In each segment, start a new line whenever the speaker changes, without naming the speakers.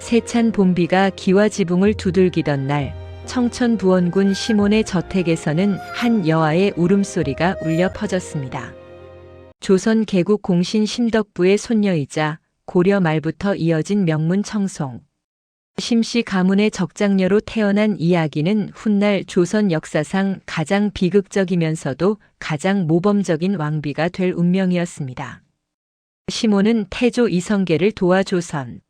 세찬 봄비가 기와 지붕을 두들기던 날, 청천 부원군 시몬의 저택에서는 한 여아의 울음소리가 울려 퍼졌습니다. 조선 개국 공신 심덕부의 손녀이자 고려 말부터 이어진 명문 청송. 심씨 가문의 적장녀로 태어난 이 아기는 훗날 조선 역사상 가장 비극적이면서도 가장 모범적인 왕비가 될 운명이었습니다. 시몬은 태조 이성계를 도와 조선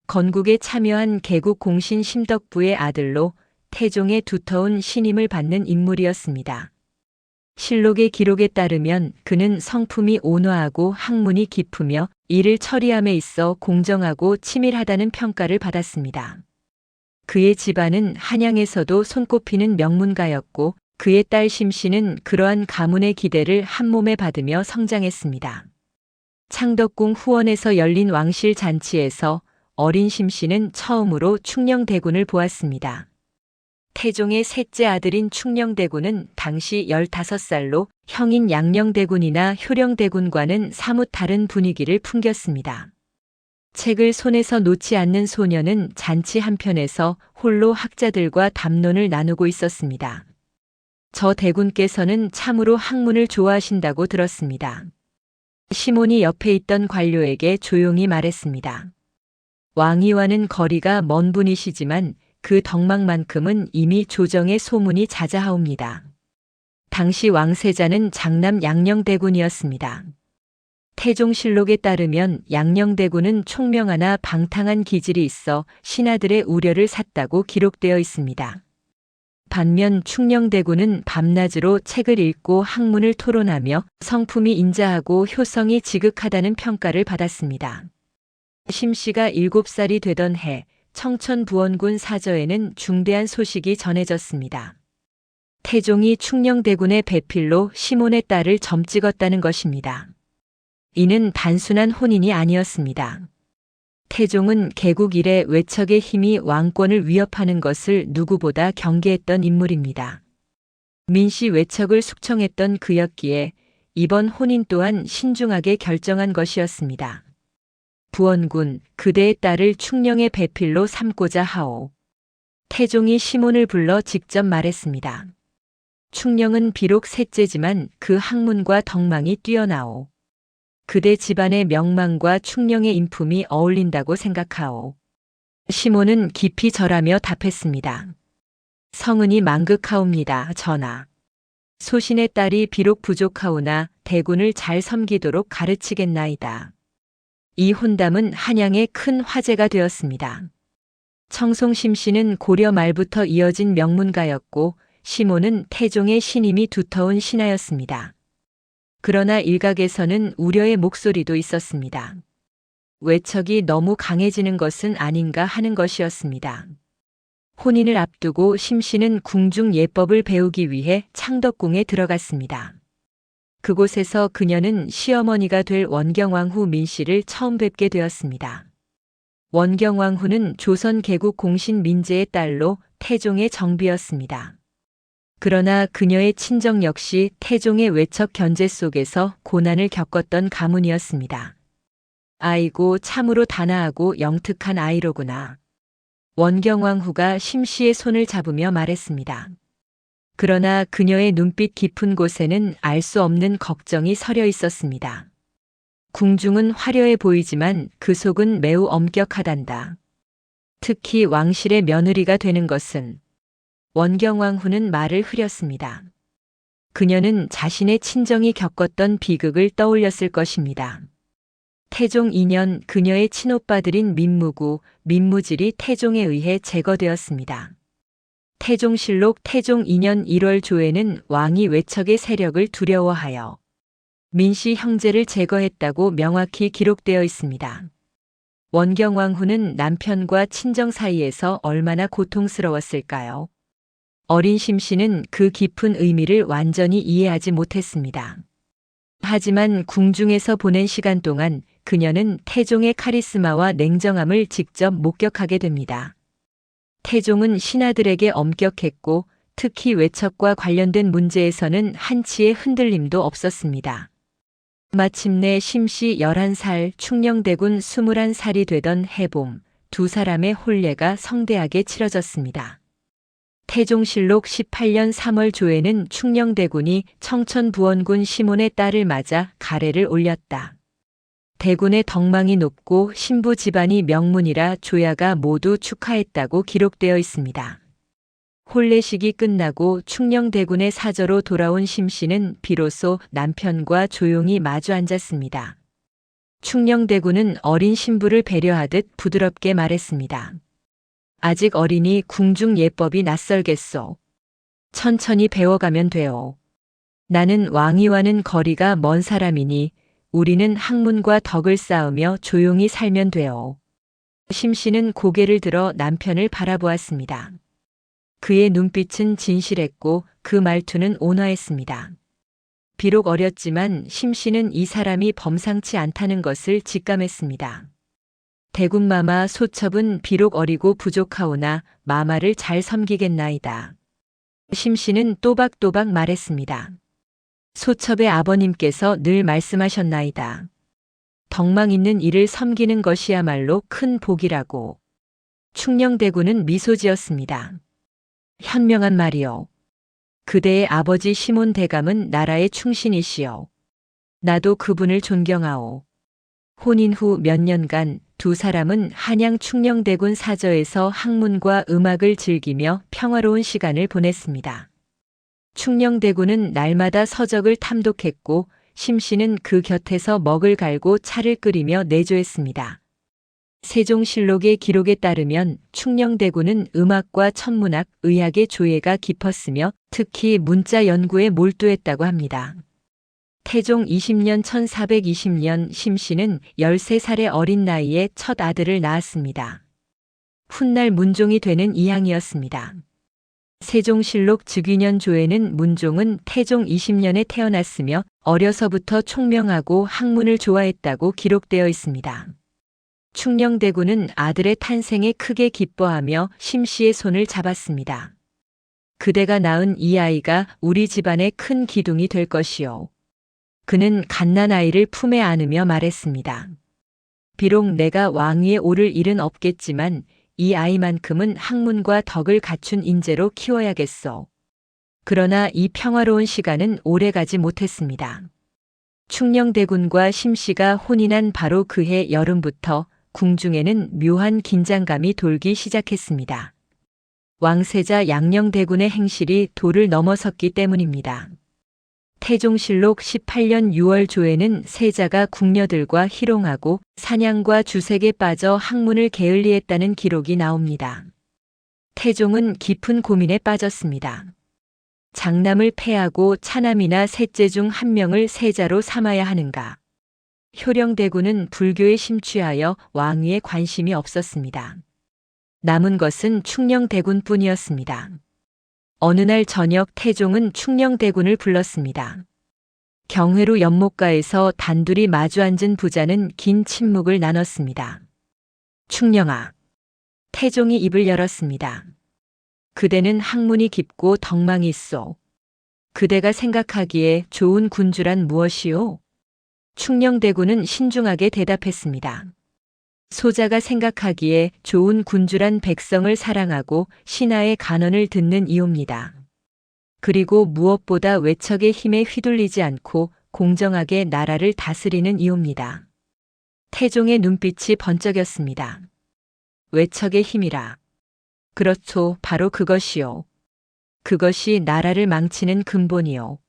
건국에 참여한 개국 공신 심덕부의 아들로 태종의 두터운 신임을 받는 인물이었습니다. 실록의 기록에 따르면 그는 성품이 온화하고 학문이 깊으며 일을 처리함에 있어 공정하고 치밀하다는 평가를 받았습니다. 그의 집안은 한양에서도 손꼽히는 명문가였고 그의 딸 심씨는 그러한 가문의 기대를 한몸에 받으며 성장했습니다. 창덕궁 후원에서 열린 왕실 잔치에서 어린 심씨는 처음으로 충녕대군을 보았습니다. 태종의 셋째 아들인 충녕대군은 당시 15살로 형인 양녕대군이나 효령대군과는 사뭇 다른 분위기를 풍겼습니다. 책을 손에서 놓지 않는 소녀는 잔치 한편에서 홀로 학자들과 담론을 나누고 있었습니다. 저 대군께서는 참으로 학문을 좋아하신다고 들었습니다. 시몬이 옆에 있던 관료에게 조용히 말했습니다. 왕위와는 거리가 먼 분이시지만 그 덕망만큼은 이미 조정의 소문이 자자하옵니다. 당시 왕세자는 장남 양녕대군이었습니다. 태종실록에 따르면 양녕대군은 총명하나 방탕한 기질이 있어 신하들의 우려를 샀다고 기록되어 있습니다. 반면 충녕대군은 밤낮으로 책을 읽고 학문을 토론하며 성품이 인자하고 효성이 지극하다는 평가를 받았습니다. 심씨가 7살이 되던 해 청천 부원군 사저에는 중대한 소식이 전해졌습니다. 태종이 충녕대군의 배필로 시몬의 딸을 점찍었다는 것입니다. 이는 단순한 혼인이 아니었습니다. 태종은 개국 이래 외척의 힘이 왕권을 위협하는 것을 누구보다 경계했던 인물입니다. 민씨 외척을 숙청했던 그였기에 이번 혼인 또한 신중하게 결정한 것이었습니다. 부원군, 그대의 딸을 충녕의 배필로 삼고자 하오. 태종이 시몬을 불러 직접 말했습니다. 충녕은 비록 셋째지만 그 학문과 덕망이 뛰어나오. 그대 집안의 명망과 충녕의 인품이 어울린다고 생각하오. 시몬은 깊이 절하며 답했습니다. 성은이 만극하옵니다, 전하. 소신의 딸이 비록 부족하오나 대군을 잘 섬기도록 가르치겠나이다. 이 혼담은 한양의 큰 화제가 되었습니다. 청송심씨는 고려 말부터 이어진 명문가였고 시몬은 태종의 신임이 두터운 신하였습니다. 그러나 일각에서는 우려의 목소리도 있었습니다. 외척이 너무 강해지는 것은 아닌가 하는 것이었습니다. 혼인을 앞두고 심씨는 궁중 예법을 배우기 위해 창덕궁에 들어갔습니다. 그곳에서 그녀는 시어머니가 될 원경왕후 민씨를 처음 뵙게 되었습니다. 원경왕후는 조선 개국 공신 민재의 딸로 태종의 정비였습니다. 그러나 그녀의 친정 역시 태종의 외척 견제 속에서 고난을 겪었던 가문이었습니다. 아이고, 참으로 단아하고 영특한 아이로구나. 원경왕후가 심씨의 손을 잡으며 말했습니다. 그러나 그녀의 눈빛 깊은 곳에는 알 수 없는 걱정이 서려 있었습니다. 궁중은 화려해 보이지만 그 속은 매우 엄격하단다. 특히 왕실의 며느리가 되는 것은. 원경왕후는 말을 흐렸습니다. 그녀는 자신의 친정이 겪었던 비극을 떠올렸을 것입니다. 태종 2년 그녀의 친오빠들인 민무구, 민무질이 태종에 의해 제거되었습니다. 태종실록 태종 2년 1월 조에는 왕이 외척의 세력을 두려워하여 민씨 형제를 제거했다고 명확히 기록되어 있습니다. 원경왕후는 남편과 친정 사이에서 얼마나 고통스러웠을까요? 어린 심씨는 그 깊은 의미를 완전히 이해하지 못했습니다. 하지만 궁중에서 보낸 시간 동안 그녀는 태종의 카리스마와 냉정함을 직접 목격하게 됩니다. 태종은 신하들에게 엄격했고 특히 외척과 관련된 문제에서는 한치의 흔들림도 없었습니다. 마침내 심씨 11살, 충녕대군 21살이 되던 해봄, 두 사람의 혼례가 성대하게 치러졌습니다. 태종실록 18년 3월 조에는 충녕대군이 청천부원군 시몬의 딸을 맞아 가래를 올렸다. 대군의 덕망이 높고 신부 집안이 명문이라 조야가 모두 축하했다고 기록되어 있습니다. 혼례식이 끝나고 충녕대군의 사저로 돌아온 심씨는 비로소 남편과 조용히 마주 앉았습니다. 충녕대군은 어린 신부를 배려하듯 부드럽게 말했습니다. 아직 어리니 궁중 예법이 낯설겠소. 천천히 배워가면 돼요. 나는 왕위와는 거리가 먼 사람이니 우리는 학문과 덕을 쌓으며 조용히 살면 돼요. 심씨는 고개를 들어 남편을 바라보았습니다. 그의 눈빛은 진실했고 그 말투는 온화했습니다. 비록 어렸지만 심씨는 이 사람이 범상치 않다는 것을 직감했습니다. 대군마마 소첩은 비록 어리고 부족하오나 마마를 잘 섬기겠나이다. 심씨는 또박또박 말했습니다. 소첩의 아버님께서 늘 말씀하셨나이다. 덕망 있는 이를 섬기는 것이야말로 큰 복이라고. 충녕대군은 미소 지었습니다. 현명한 말이요. 그대의 아버지 시몬 대감은 나라의 충신이시여. 나도 그분을 존경하오. 혼인 후 몇 년간 두 사람은 한양 충녕대군 사저에서 학문과 음악을 즐기며 평화로운 시간을 보냈습니다. 충녕대군은 날마다 서적을 탐독했고 심씨는 그 곁에서 먹을 갈고 차를 끓이며 내조했습니다. 세종실록의 기록에 따르면 충녕대군은 음악과 천문학, 의학의 조예가 깊었으며 특히 문자 연구에 몰두했다고 합니다. 태종 20년 1420년 심씨는 13살의 어린 나이에 첫 아들을 낳았습니다. 훗날 문종이 되는 이항이었습니다. 세종실록 즉위년 조에는 문종은 태종 20년에 태어났으며 어려서부터 총명하고 학문을 좋아했다고 기록되어 있습니다. 충녕대군은 아들의 탄생에 크게 기뻐하며 심씨의 손을 잡았습니다. 그대가 낳은 이 아이가 우리 집안의 큰 기둥이 될 것이요. 그는 갓난아이를 품에 안으며 말했습니다. 비록 내가 왕위에 오를 일은 없겠지만 이 아이만큼은 학문과 덕을 갖춘 인재로 키워야겠소. 그러나 이 평화로운 시간은 오래가지 못했습니다. 충녕대군과 심씨가 혼인한 바로 그해 여름부터 궁중에는 묘한 긴장감이 돌기 시작했습니다. 왕세자 양녕대군의 행실이 도를 넘어섰기 때문입니다. 태종실록 18년 6월 조에는 세자가 궁녀들과 희롱하고 사냥과 주색에 빠져 학문을 게을리했다는 기록이 나옵니다. 태종은 깊은 고민에 빠졌습니다. 장남을 패하고 차남이나 셋째 중 한 명을 세자로 삼아야 하는가? 효령대군은 불교에 심취하여 왕위에 관심이 없었습니다. 남은 것은 충녕대군뿐이었습니다. 어느 날 저녁 태종은 충녕대군을 불렀습니다. 경회로 연못가에서 단둘이 마주 앉은 부자는 긴 침묵을 나눴습니다. 충녕아. 태종이 입을 열었습니다. 그대는 학문이 깊고 덕망이 있소. 그대가 생각하기에 좋은 군주란 무엇이오? 충녕대군은 신중하게 대답했습니다. 소자가 생각하기에 좋은 군주란 백성을 사랑하고 신하의 간언을 듣는 이옵니다. 그리고 무엇보다 외척의 힘에 휘둘리지 않고 공정하게 나라를 다스리는 이옵니다. 태종의 눈빛이 번쩍였습니다. 외척의 힘이라. 그렇소, 바로 그것이요. 그것이 나라를 망치는 근본이요.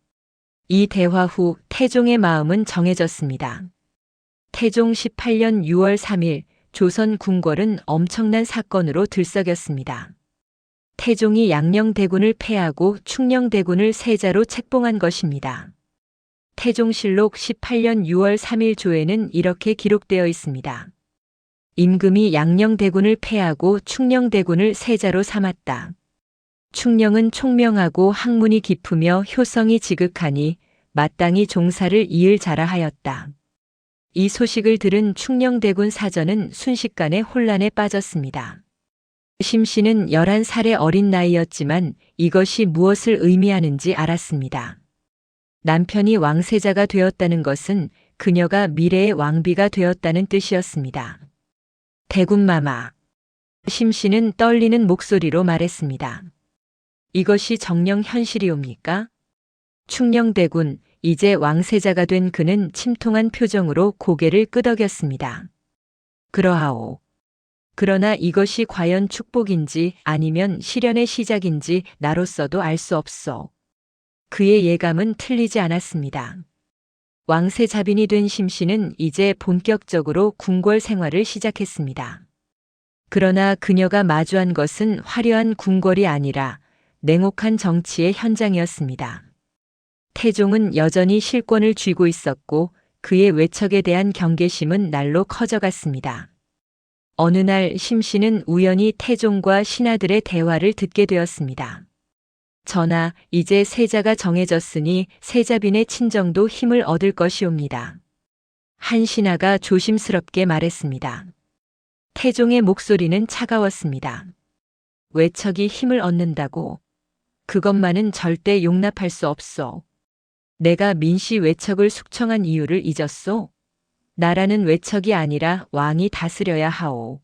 이 대화 후 태종의 마음은 정해졌습니다. 태종 18년 6월 3일 조선 궁궐은 엄청난 사건으로 들썩였습니다. 태종이 양녕대군을 패하고 충녕대군을 세자로 책봉한 것입니다. 태종실록 18년 6월 3일 조에는 이렇게 기록되어 있습니다. 임금이 양녕대군을 패하고 충녕대군을 세자로 삼았다. 충녕은 총명하고 학문이 깊으며 효성이 지극하니 마땅히 종사를 이을 자라 하였다. 이 소식을 들은 충녕대군 사전은 순식간에 혼란에 빠졌습니다. 심씨는 11살의 어린 나이였지만 이것이 무엇을 의미하는지 알았습니다. 남편이 왕세자가 되었다는 것은 그녀가 미래의 왕비가 되었다는 뜻이었습니다. 대군마마. 심씨는 떨리는 목소리로 말했습니다. 이것이 정령 현실이옵니까? 충녕대군, 이제 왕세자가 된 그는 침통한 표정으로 고개를 끄덕였습니다. 그러하오. 그러나 이것이 과연 축복인지 아니면 시련의 시작인지 나로서도 알 수 없소. 그의 예감은 틀리지 않았습니다. 왕세자빈이 된 심씨는 이제 본격적으로 궁궐 생활을 시작했습니다. 그러나 그녀가 마주한 것은 화려한 궁궐이 아니라 냉혹한 정치의 현장이었습니다. 태종은 여전히 실권을 쥐고 있었고 그의 외척에 대한 경계심은 날로 커져갔습니다. 어느 날 심씨는 우연히 태종과 신하들의 대화를 듣게 되었습니다. 전하, 이제 세자가 정해졌으니 세자빈의 친정도 힘을 얻을 것이옵니다. 한 신하가 조심스럽게 말했습니다. 태종의 목소리는 차가웠습니다. 외척이 힘을 얻는다고? 그것만은 절대 용납할 수 없소. 내가 민씨 외척을 숙청한 이유를 잊었소? 나라는 외척이 아니라 왕이 다스려야 하오.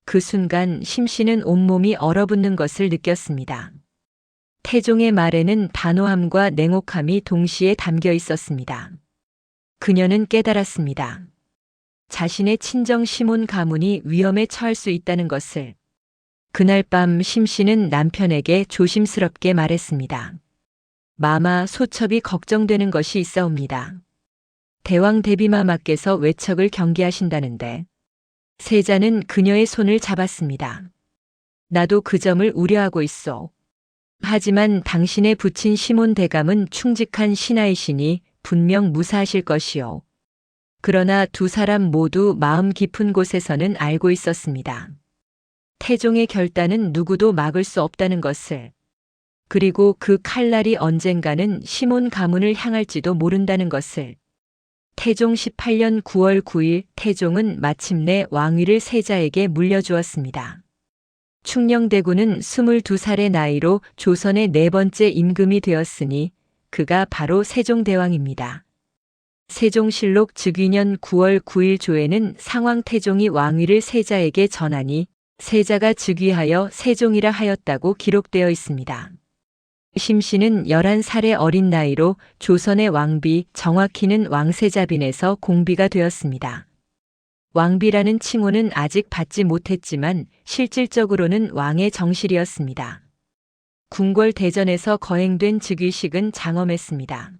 그 순간 심씨는 온몸이 얼어붙는 것을 느꼈습니다. 태종의 말에는 단호함과 냉혹함이 동시에 담겨 있었습니다. 그녀는 깨달았습니다. 자신의 친정 시몬 가문이 위험에 처할 수 있다는 것을. 그날 밤 심씨는 남편에게 조심스럽게 말했습니다. 마마, 소첩이 걱정되는 것이 있사옵니다. 대왕 대비마마께서 외척을 경계하신다는데. 세자는 그녀의 손을 잡았습니다. 나도 그 점을 우려하고 있소. 하지만 당신의 부친 시몬 대감은 충직한 신하이시니 분명 무사하실 것이요. 그러나 두 사람 모두 마음 깊은 곳에서는 알고 있었습니다. 태종의 결단은 누구도 막을 수 없다는 것을. 그리고 그 칼날이 언젠가는 시몬 가문을 향할지도 모른다는 것을. 태종 18년 9월 9일 태종은 마침내 왕위를 세자에게 물려주었습니다. 충녕대군은 22살의 나이로 조선의 네 번째 임금이 되었으니 그가 바로 세종대왕입니다. 세종실록 즉위년 9월 9일 조에는 상왕태종이 왕위를 세자에게 전하니 세자가 즉위하여 세종이라 하였다고 기록되어 있습니다. 심씨는 11살의 어린 나이로 조선의 왕비, 정확히는 왕세자빈에서 공비가 되었습니다. 왕비라는 칭호는 아직 받지 못했지만 실질적으로는 왕의 정실이었습니다. 궁궐 대전에서 거행된 즉위식은 장엄했습니다.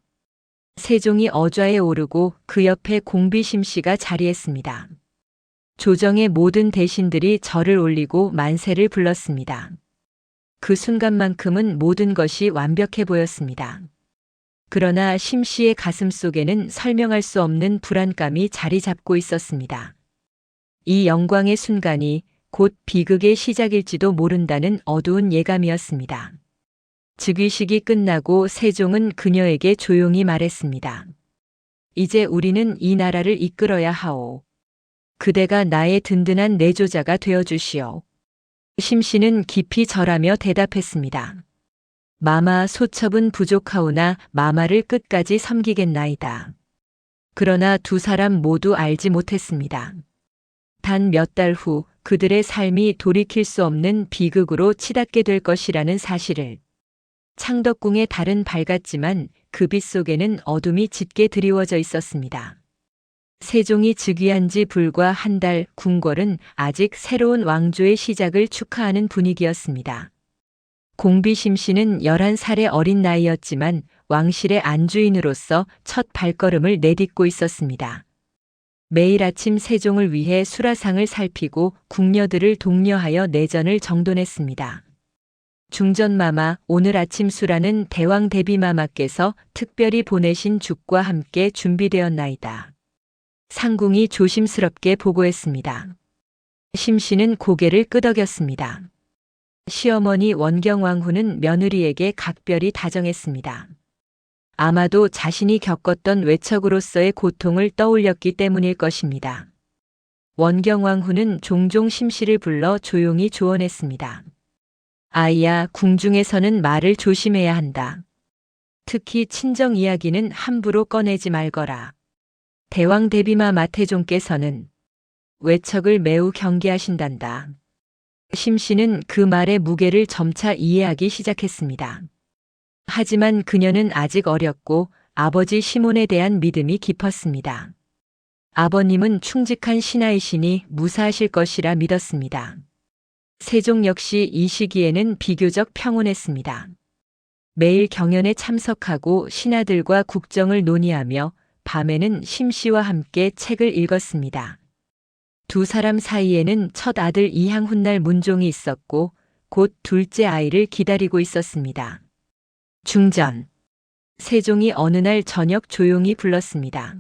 세종이 어좌에 오르고 그 옆에 공비 심씨가 자리했습니다. 조정의 모든 대신들이 절을 올리고 만세를 불렀습니다. 그 순간만큼은 모든 것이 완벽해 보였습니다. 그러나 심씨의 가슴 속에는 설명할 수 없는 불안감이 자리 잡고 있었습니다. 이 영광의 순간이 곧 비극의 시작일지도 모른다는 어두운 예감이었습니다. 즉위식이 끝나고 세종은 그녀에게 조용히 말했습니다. 이제 우리는 이 나라를 이끌어야 하오. 그대가 나의 든든한 내조자가 되어주시오. 심씨는 깊이 절하며 대답했습니다. 마마, 소첩은 부족하오나 마마를 끝까지 섬기겠나이다. 그러나 두 사람 모두 알지 못했습니다. 단 몇 달 후 그들의 삶이 돌이킬 수 없는 비극으로 치닫게 될 것이라는 사실을. 창덕궁의 달은 밝았지만 그 빛 속에는 어둠이 짙게 드리워져 있었습니다. 세종이 즉위한 지 불과 한 달, 궁궐은 아직 새로운 왕조의 시작을 축하하는 분위기였습니다. 공비 심씨는 11살의 어린 나이였지만 왕실의 안주인으로서 첫 발걸음을 내딛고 있었습니다. 매일 아침 세종을 위해 수라상을 살피고 궁녀들을 독려하여 내전을 정돈했습니다. 중전마마, 오늘 아침 수라는 대왕 대비마마께서 특별히 보내신 죽과 함께 준비되었나이다. 상궁이 조심스럽게 보고했습니다. 심씨는 고개를 끄덕였습니다. 시어머니 원경왕후는 며느리에게 각별히 다정했습니다. 아마도 자신이 겪었던 외척으로서의 고통을 떠올렸기 때문일 것입니다. 원경왕후는 종종 심씨를 불러 조용히 조언했습니다. 아이야, 궁중에서는 말을 조심해야 한다. 특히 친정 이야기는 함부로 꺼내지 말거라. 대왕 대비마 마태종께서는 외척을 매우 경계하신단다. 심 씨는 그 말의 무게를 점차 이해하기 시작했습니다. 하지만 그녀는 아직 어렸고 아버지 시몬에 대한 믿음이 깊었습니다. 아버님은 충직한 신하이시니 무사하실 것이라 믿었습니다. 세종 역시 이 시기에는 비교적 평온했습니다. 매일 경연에 참석하고 신하들과 국정을 논의하며 밤에는 심 씨와 함께 책을 읽었습니다. 두 사람 사이에는 첫 아들 이향 훗날 문종이 있었고 곧 둘째 아이를 기다리고 있었습니다. 중전. 세종이 어느 날 저녁 조용히 불렀습니다.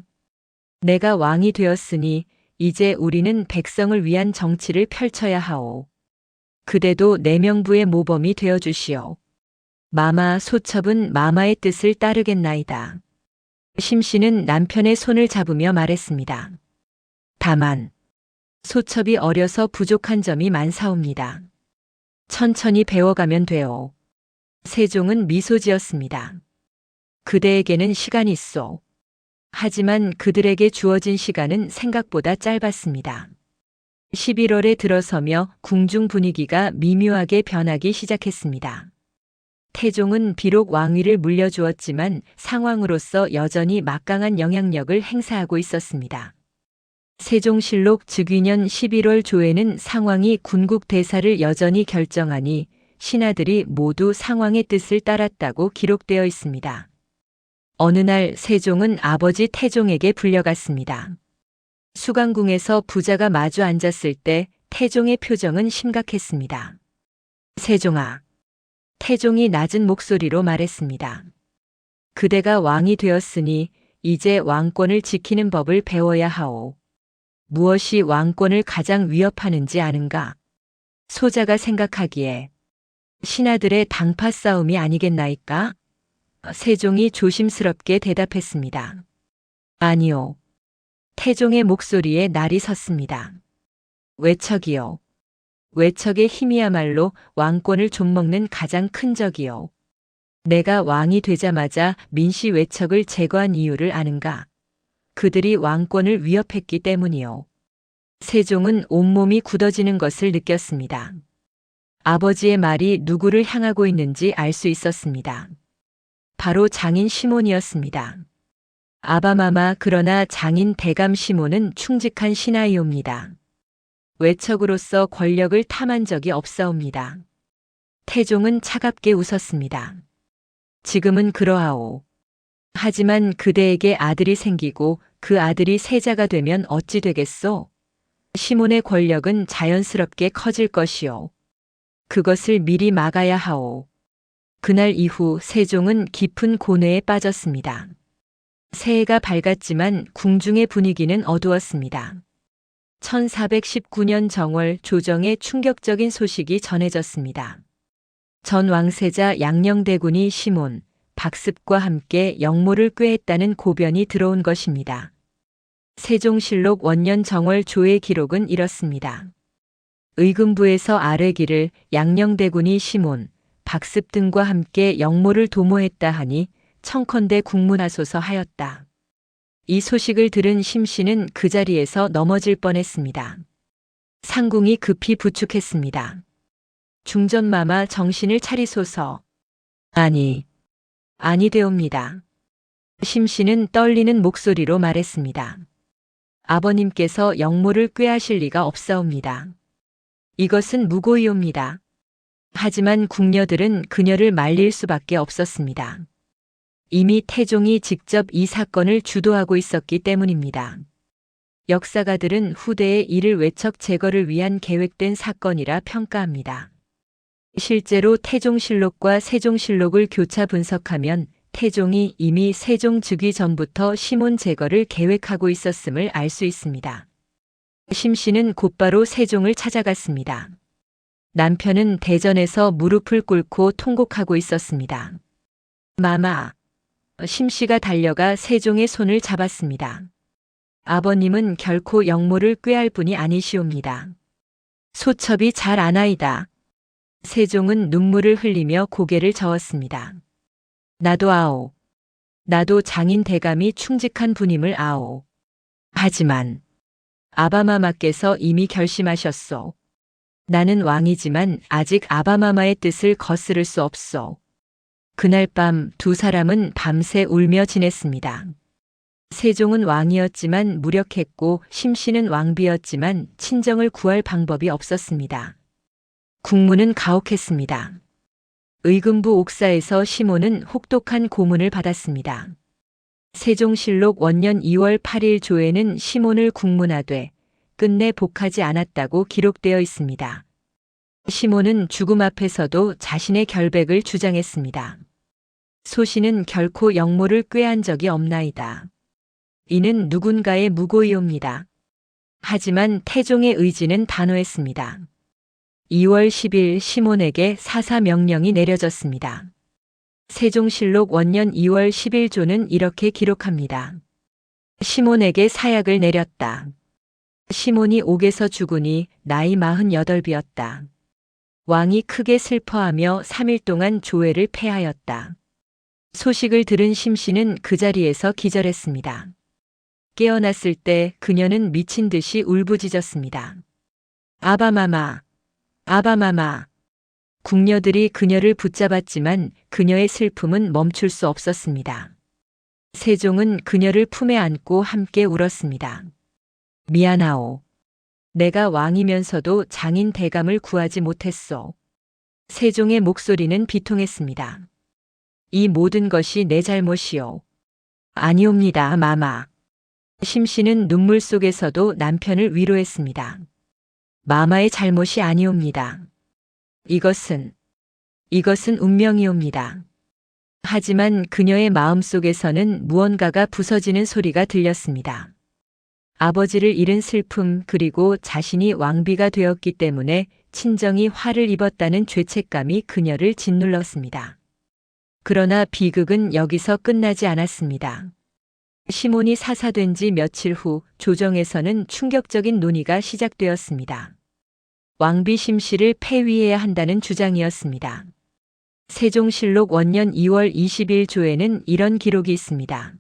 내가 왕이 되었으니 이제 우리는 백성을 위한 정치를 펼쳐야 하오. 그대도 내 명부의 모범이 되어 주시오. 마마 소첩은 마마의 뜻을 따르겠나이다. 심 씨는 남편의 손을 잡으며 말했습니다. 다만 소첩이 어려서 부족한 점이 많사옵니다. 천천히 배워가면 돼요. 세종은 미소 지었습니다. 그대에게는 시간이 있소. 하지만 그들에게 주어진 시간은 생각보다 짧았습니다. 11월에 들어서며 궁중 분위기가 미묘하게 변하기 시작했습니다. 태종은 비록 왕위를 물려주었지만 상황으로서 여전히 막강한 영향력을 행사하고 있었습니다. 세종실록 즉위년 11월 조에는 상황이 군국 대사를 여전히 결정하니 신하들이 모두 상황의 뜻을 따랐다고 기록되어 있습니다. 어느 날 세종은 아버지 태종에게 불려갔습니다. 수강궁에서 부자가 마주 앉았을 때 태종의 표정은 심각했습니다. 세종아. 태종이 낮은 목소리로 말했습니다. 그대가 왕이 되었으니 이제 왕권을 지키는 법을 배워야 하오. 무엇이 왕권을 가장 위협하는지 아는가? 소자가 생각하기에 신하들의 당파 싸움이 아니겠나이까? 세종이 조심스럽게 대답했습니다. 아니요. 태종의 목소리에 날이 섰습니다. 외척이요. 외척의 힘이야말로 왕권을 좀먹는 가장 큰 적이요. 내가 왕이 되자마자 민씨 외척을 제거한 이유를 아는가? 그들이 왕권을 위협했기 때문이요. 세종은 온몸이 굳어지는 것을 느꼈습니다. 아버지의 말이 누구를 향하고 있는지 알 수 있었습니다. 바로 장인 시몬이었습니다. 아바마마 그러나 장인 대감 시몬은 충직한 신하이옵니다. 외척으로서 권력을 탐한 적이 없사옵니다. 태종은 차갑게 웃었습니다. 지금은 그러하오. 하지만 그대에게 아들이 생기고 그 아들이 세자가 되면 어찌 되겠소? 시몬의 권력은 자연스럽게 커질 것이요. 그것을 미리 막아야 하오. 그날 이후 세종은 깊은 고뇌에 빠졌습니다. 새해가 밝았지만 궁중의 분위기는 어두웠습니다. 1419년 정월 조정에 충격적인 소식이 전해졌습니다. 전 왕세자 양녕대군이 시몬, 박습과 함께 영모를 꾀했다는 고변이 들어온 것입니다. 세종실록 원년 정월 조의 기록은 이렇습니다. 의금부에서 아뢰기를 양녕대군이 시몬, 박습 등과 함께 영모를 도모했다 하니 청컨대 국문하소서 하였다. 이 소식을 들은 심씨는 그 자리에서 넘어질 뻔했습니다. 상궁이 급히 부축했습니다. 중전마마 정신을 차리소서. 아니 되옵니다. 심씨는 떨리는 목소리로 말했습니다. 아버님께서 영모를 꾀하실 리가 없사옵니다. 이것은 무고이옵니다. 하지만 궁녀들은 그녀를 말릴 수밖에 없었습니다. 이미 태종이 직접 이 사건을 주도하고 있었기 때문입니다. 역사가들은 후대에 이를 외척 제거를 위한 계획된 사건이라 평가합니다. 실제로 태종실록과 세종실록을 교차 분석하면 태종이 이미 세종 즉위 전부터 시몬 제거를 계획하고 있었음을 알 수 있습니다. 심씨는 곧바로 세종을 찾아갔습니다. 남편은 대전에서 무릎을 꿇고 통곡하고 있었습니다. 마마. 심씨가 달려가 세종의 손을 잡았습니다. 아버님은 결코 영모를 꾀할 분이 아니시옵니다. 소첩이 잘 아나이다. 세종은 눈물을 흘리며 고개를 저었습니다. 나도 아오. 나도 장인 대감이 충직한 분임을 아오. 하지만 아바마마께서 이미 결심하셨소. 나는 왕이지만 아직 아바마마의 뜻을 거스를 수 없소. 그날 밤 두 사람은 밤새 울며 지냈습니다. 세종은 왕이었지만 무력했고 심씨는 왕비였지만 친정을 구할 방법이 없었습니다. 국문은 가혹했습니다. 의금부 옥사에서 시몬은 혹독한 고문을 받았습니다. 세종실록 원년 2월 8일 조에는 시몬을 국문하되 끝내 복하지 않았다고 기록되어 있습니다. 시몬은 죽음 앞에서도 자신의 결백을 주장했습니다. 소신은 결코 영모를 꾀한 적이 없나이다. 이는 누군가의 무고이옵니다. 하지만 태종의 의지는 단호했습니다. 2월 10일 시몬에게 사사 명령이 내려졌습니다. 세종실록 원년 2월 10일 조는 이렇게 기록합니다. 시몬에게 사약을 내렸다. 시몬이 옥에서 죽으니 나이 48이었다. 왕이 크게 슬퍼하며 3일 동안 조회를 폐하였다. 소식을 들은 심씨는 그 자리에서 기절했습니다. 깨어났을 때 그녀는 미친 듯이 울부짖었습니다. 아바마마, 아바마마. 궁녀들이 그녀를 붙잡았지만 그녀의 슬픔은 멈출 수 없었습니다. 세종은 그녀를 품에 안고 함께 울었습니다. 미안하오. 내가 왕이면서도 장인 대감을 구하지 못했소. 세종의 목소리는 비통했습니다. 이 모든 것이 내 잘못이오. 아니옵니다, 마마. 심씨는 눈물 속에서도 남편을 위로했습니다. 마마의 잘못이 아니옵니다. 이것은 운명이옵니다. 하지만 그녀의 마음속에서는 무언가가 부서지는 소리가 들렸습니다. 아버지를 잃은 슬픔 그리고 자신이 왕비가 되었기 때문에 친정이 화를 입었다는 죄책감이 그녀를 짓눌렀습니다. 그러나 비극은 여기서 끝나지 않았습니다. 시몬이 사사된 지 며칠 후 조정에서는 충격적인 논의가 시작되었습니다. 왕비 심씨를 폐위해야 한다는 주장이었습니다. 세종실록 원년 2월 20일 조에는 이런 기록이 있습니다.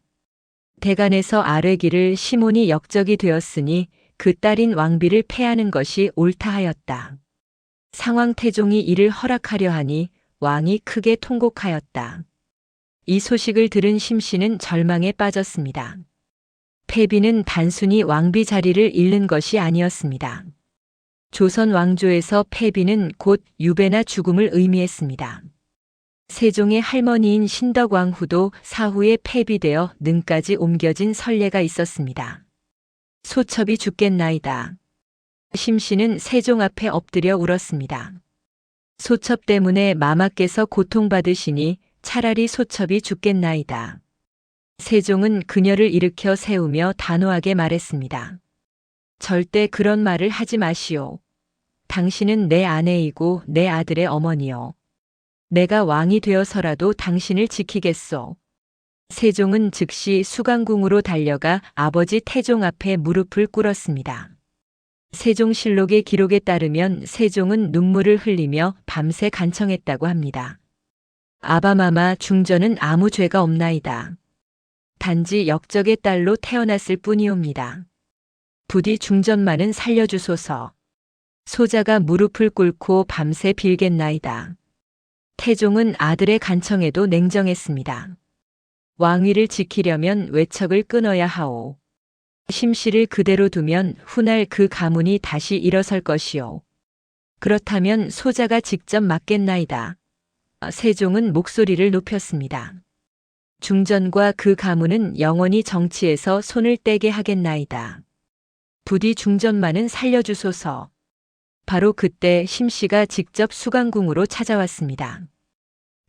대간에서 아뢰기를 시몬이 역적이 되었으니 그 딸인 왕비를 폐하는 것이 옳다 하였다. 상왕태종이 이를 허락하려 하니 왕이 크게 통곡하였다. 이 소식을 들은 심씨는 절망에 빠졌습니다. 폐비는 단순히 왕비 자리를 잃는 것이 아니었습니다. 조선 왕조에서 폐비는 곧 유배나 죽음을 의미했습니다. 세종의 할머니인 신덕왕후도 사후에 폐비되어 능까지 옮겨진 선례가 있었습니다. 소첩이 죽겠나이다. 심씨는 세종 앞에 엎드려 울었습니다. 소첩 때문에 마마께서 고통받으시니 차라리 소첩이 죽겠나이다. 세종은 그녀를 일으켜 세우며 단호하게 말했습니다. 절대 그런 말을 하지 마시오. 당신은 내 아내이고 내 아들의 어머니요. 내가 왕이 되어서라도 당신을 지키겠소. 세종은 즉시 수강궁으로 달려가 아버지 태종 앞에 무릎을 꿇었습니다. 세종실록의 기록에 따르면 세종은 눈물을 흘리며 밤새 간청했다고 합니다. 아바마마 중전은 아무 죄가 없나이다. 단지 역적의 딸로 태어났을 뿐이옵니다. 부디 중전만은 살려주소서. 소자가 무릎을 꿇고 밤새 빌겠나이다. 태종은 아들의 간청에도 냉정했습니다. 왕위를 지키려면 외척을 끊어야 하오. 심씨를 그대로 두면 훗날 그 가문이 다시 일어설 것이오. 그렇다면 소자가 직접 맡겠나이다. 세종은 목소리를 높였습니다. 중전과 그 가문은 영원히 정치에서 손을 떼게 하겠나이다. 부디 중전만은 살려주소서. 바로 그때 심씨가 직접 수강궁으로 찾아왔습니다.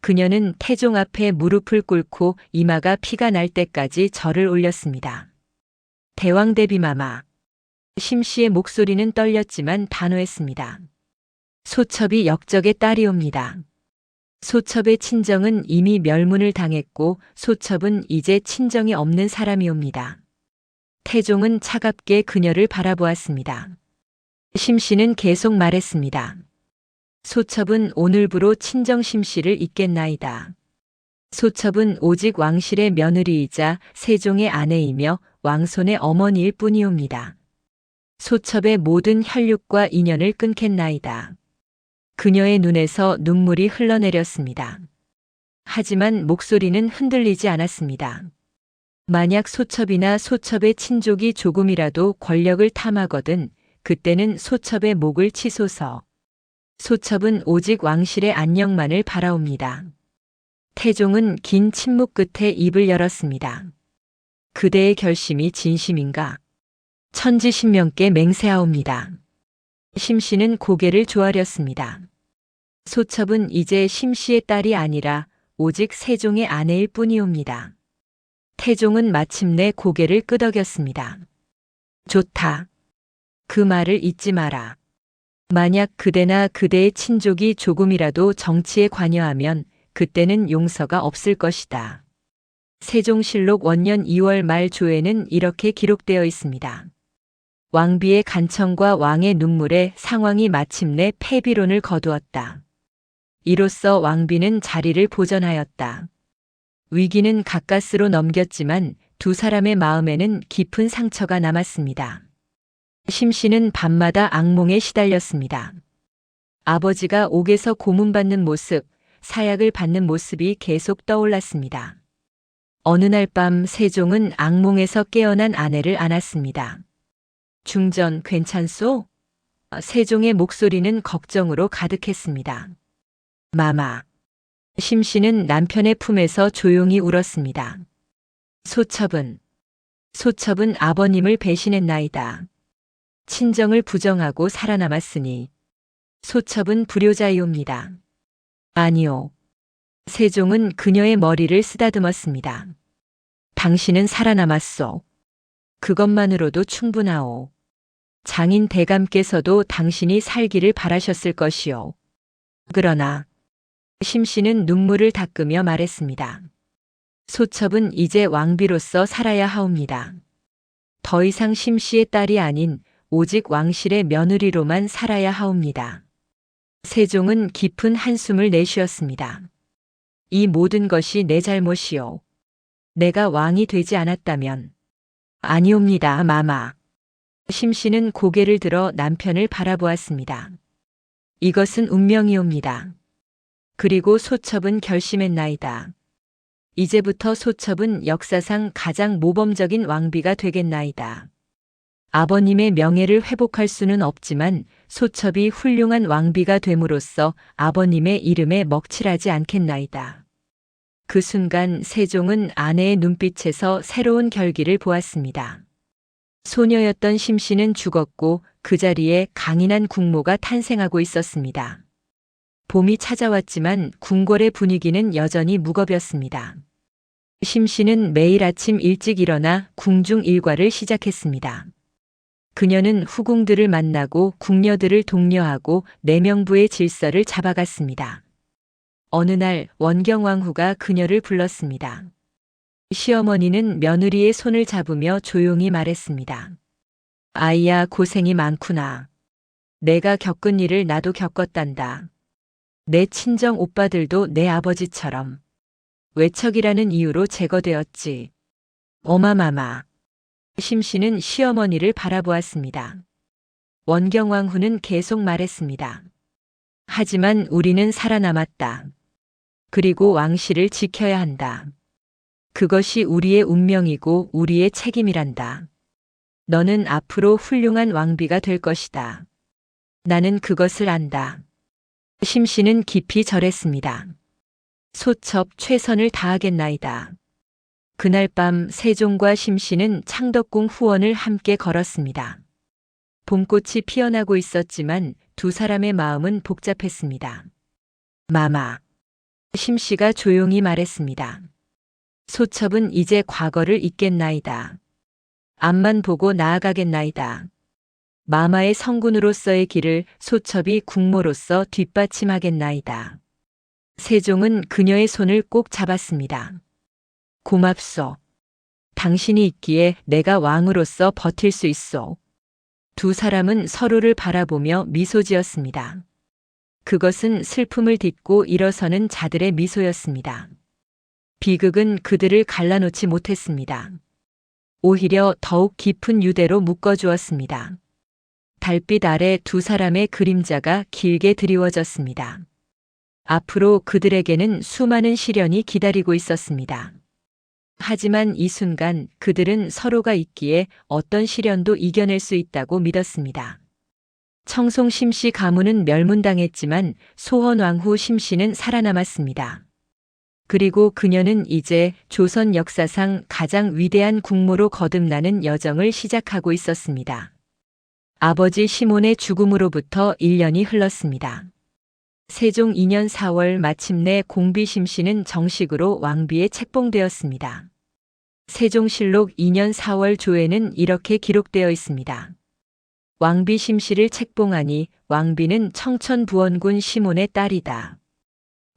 그녀는 태종 앞에 무릎을 꿇고 이마가 피가 날 때까지 절을 올렸습니다. 대왕대비마마. 심씨의 목소리는 떨렸지만 단호했습니다. 소첩이 역적의 딸이옵니다. 소첩의 친정은 이미 멸문을 당했고 소첩은 이제 친정이 없는 사람이옵니다. 태종은 차갑게 그녀를 바라보았습니다. 심씨는 계속 말했습니다. 소첩은 오늘부로 친정 심씨를 잇겠나이다. 소첩은 오직 왕실의 며느리이자 세종의 아내이며 왕손의 어머니일 뿐이옵니다. 소첩의 모든 혈육과 인연을 끊겠나이다. 그녀의 눈에서 눈물이 흘러내렸습니다. 하지만 목소리는 흔들리지 않았습니다. 만약 소첩이나 소첩의 친족이 조금이라도 권력을 탐하거든 그때는 소첩의 목을 치소서. 소첩은 오직 왕실의 안녕만을 바라옵니다. 태종은 긴 침묵 끝에 입을 열었습니다. 그대의 결심이 진심인가? 천지신명께 맹세하옵니다. 심씨는 고개를 조아렸습니다. 소첩은 이제 심씨의 딸이 아니라 오직 세종의 아내일 뿐이옵니다. 태종은 마침내 고개를 끄덕였습니다. 좋다. 그 말을 잊지 마라. 만약 그대나 그대의 친족이 조금이라도 정치에 관여하면 그때는 용서가 없을 것이다. 세종실록 원년 2월 말 조에는 이렇게 기록되어 있습니다. 왕비의 간청과 왕의 눈물에 상황이 마침내 패비론을 거두었다. 이로써 왕비는 자리를 보전하였다. 위기는 가까스로 넘겼지만 두 사람의 마음에는 깊은 상처가 남았습니다. 심씨는 밤마다 악몽에 시달렸습니다. 아버지가 옥에서 고문받는 모습, 사약을 받는 모습이 계속 떠올랐습니다. 어느 날 밤 세종은 악몽에서 깨어난 아내를 안았습니다. 중전 괜찮소? 세종의 목소리는 걱정으로 가득했습니다. 마마. 심씨는 남편의 품에서 조용히 울었습니다. 소첩은 아버님을 배신했나이다. 친정을 부정하고 살아남았으니 소첩은 불효자이옵니다. 아니요. 세종은 그녀의 머리를 쓰다듬었습니다. 당신은 살아남았소. 그것만으로도 충분하오. 장인 대감께서도 당신이 살기를 바라셨을 것이오. 그러나 심씨는 눈물을 닦으며 말했습니다. 소첩은 이제 왕비로서 살아야 하옵니다. 더 이상 심씨의 딸이 아닌 오직 왕실의 며느리로만 살아야 하옵니다. 세종은 깊은 한숨을 내쉬었습니다. 이 모든 것이 내 잘못이오. 내가 왕이 되지 않았다면. 아니옵니다, 마마. 심씨는 고개를 들어 남편을 바라보았습니다. 이것은 운명이옵니다. 그리고 소첩은 결심했나이다. 이제부터 소첩은 역사상 가장 모범적인 왕비가 되겠나이다. 아버님의 명예를 회복할 수는 없지만 소첩이 훌륭한 왕비가 됨으로써 아버님의 이름에 먹칠하지 않겠나이다. 그 순간 세종은 아내의 눈빛에서 새로운 결기를 보았습니다. 소녀였던 심씨는 죽었고 그 자리에 강인한 국모가 탄생하고 있었습니다. 봄이 찾아왔지만 궁궐의 분위기는 여전히 무겁였습니다. 심씨는 매일 아침 일찍 일어나 궁중 일과를 시작했습니다. 그녀는 후궁들을 만나고 궁녀들을 독려하고 내명부의 질서를 잡아갔습니다. 어느 날 원경왕후가 그녀를 불렀습니다. 시어머니는 며느리의 손을 잡으며 조용히 말했습니다. 아이야, 고생이 많구나. 내가 겪은 일을 나도 겪었단다. 내 친정 오빠들도 내 아버지처럼 외척이라는 이유로 제거되었지. 어마마마. 심씨는 시어머니를 바라보았습니다. 원경왕후는 계속 말했습니다. 하지만 우리는 살아남았다. 그리고 왕실을 지켜야 한다. 그것이 우리의 운명이고 우리의 책임이란다. 너는 앞으로 훌륭한 왕비가 될 것이다. 나는 그것을 안다. 심씨는 깊이 절했습니다. 소첩 최선을 다하겠나이다. 그날 밤 세종과 심씨는 창덕궁 후원을 함께 걸었습니다. 봄꽃이 피어나고 있었지만 두 사람의 마음은 복잡했습니다. 마마. 심씨가 조용히 말했습니다. 소첩은 이제 과거를 잊겠나이다. 앞만 보고 나아가겠나이다. 마마의 성군으로서의 길을 소첩이 국모로서 뒷받침하겠나이다. 세종은 그녀의 손을 꼭 잡았습니다. 고맙소. 당신이 있기에 내가 왕으로서 버틸 수 있소. 두 사람은 서로를 바라보며 미소 지었습니다. 그것은 슬픔을 딛고 일어서는 자들의 미소였습니다. 비극은 그들을 갈라놓지 못했습니다. 오히려 더욱 깊은 유대로 묶어주었습니다. 달빛 아래 두 사람의 그림자가 길게 드리워졌습니다. 앞으로 그들에게는 수많은 시련이 기다리고 있었습니다. 하지만 이 순간 그들은 서로가 있기에 어떤 시련도 이겨낼 수 있다고 믿었습니다. 청송 심씨 가문은 멸문당했지만 소헌왕후 심씨는 살아남았습니다. 그리고 그녀는 이제 조선 역사상 가장 위대한 국모로 거듭나는 여정을 시작하고 있었습니다. 아버지 시몬의 죽음으로부터 1년이 흘렀습니다. 세종 2년 4월 마침내 공비 심씨는 정식으로 왕비에 책봉되었습니다. 세종실록 2년 4월 조에는 이렇게 기록되어 있습니다. 왕비 심씨를 책봉하니 왕비는 청천부원군 시몬의 딸이다.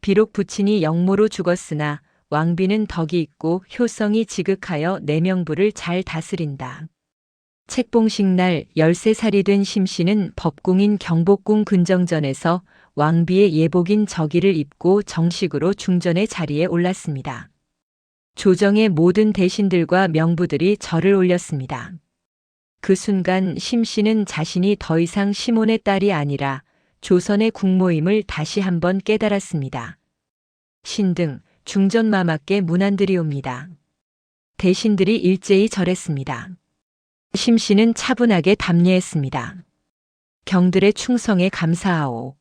비록 부친이 영모로 죽었으나 왕비는 덕이 있고 효성이 지극하여 내명부를 잘 다스린다. 책봉식 날 13살이 된 심씨는 법궁인 경복궁 근정전에서 왕비의 예복인 저기를 입고 정식으로 중전의 자리에 올랐습니다. 조정의 모든 대신들과 명부들이 절을 올렸습니다. 그 순간 심씨는 자신이 더 이상 시몬의 딸이 아니라 조선의 국모임을 다시 한번 깨달았습니다. 신등, 중전마마께 문안들이 옵니다. 대신들이 일제히 절했습니다. 심씨는 차분하게 답례했습니다. 경들의 충성에 감사하오.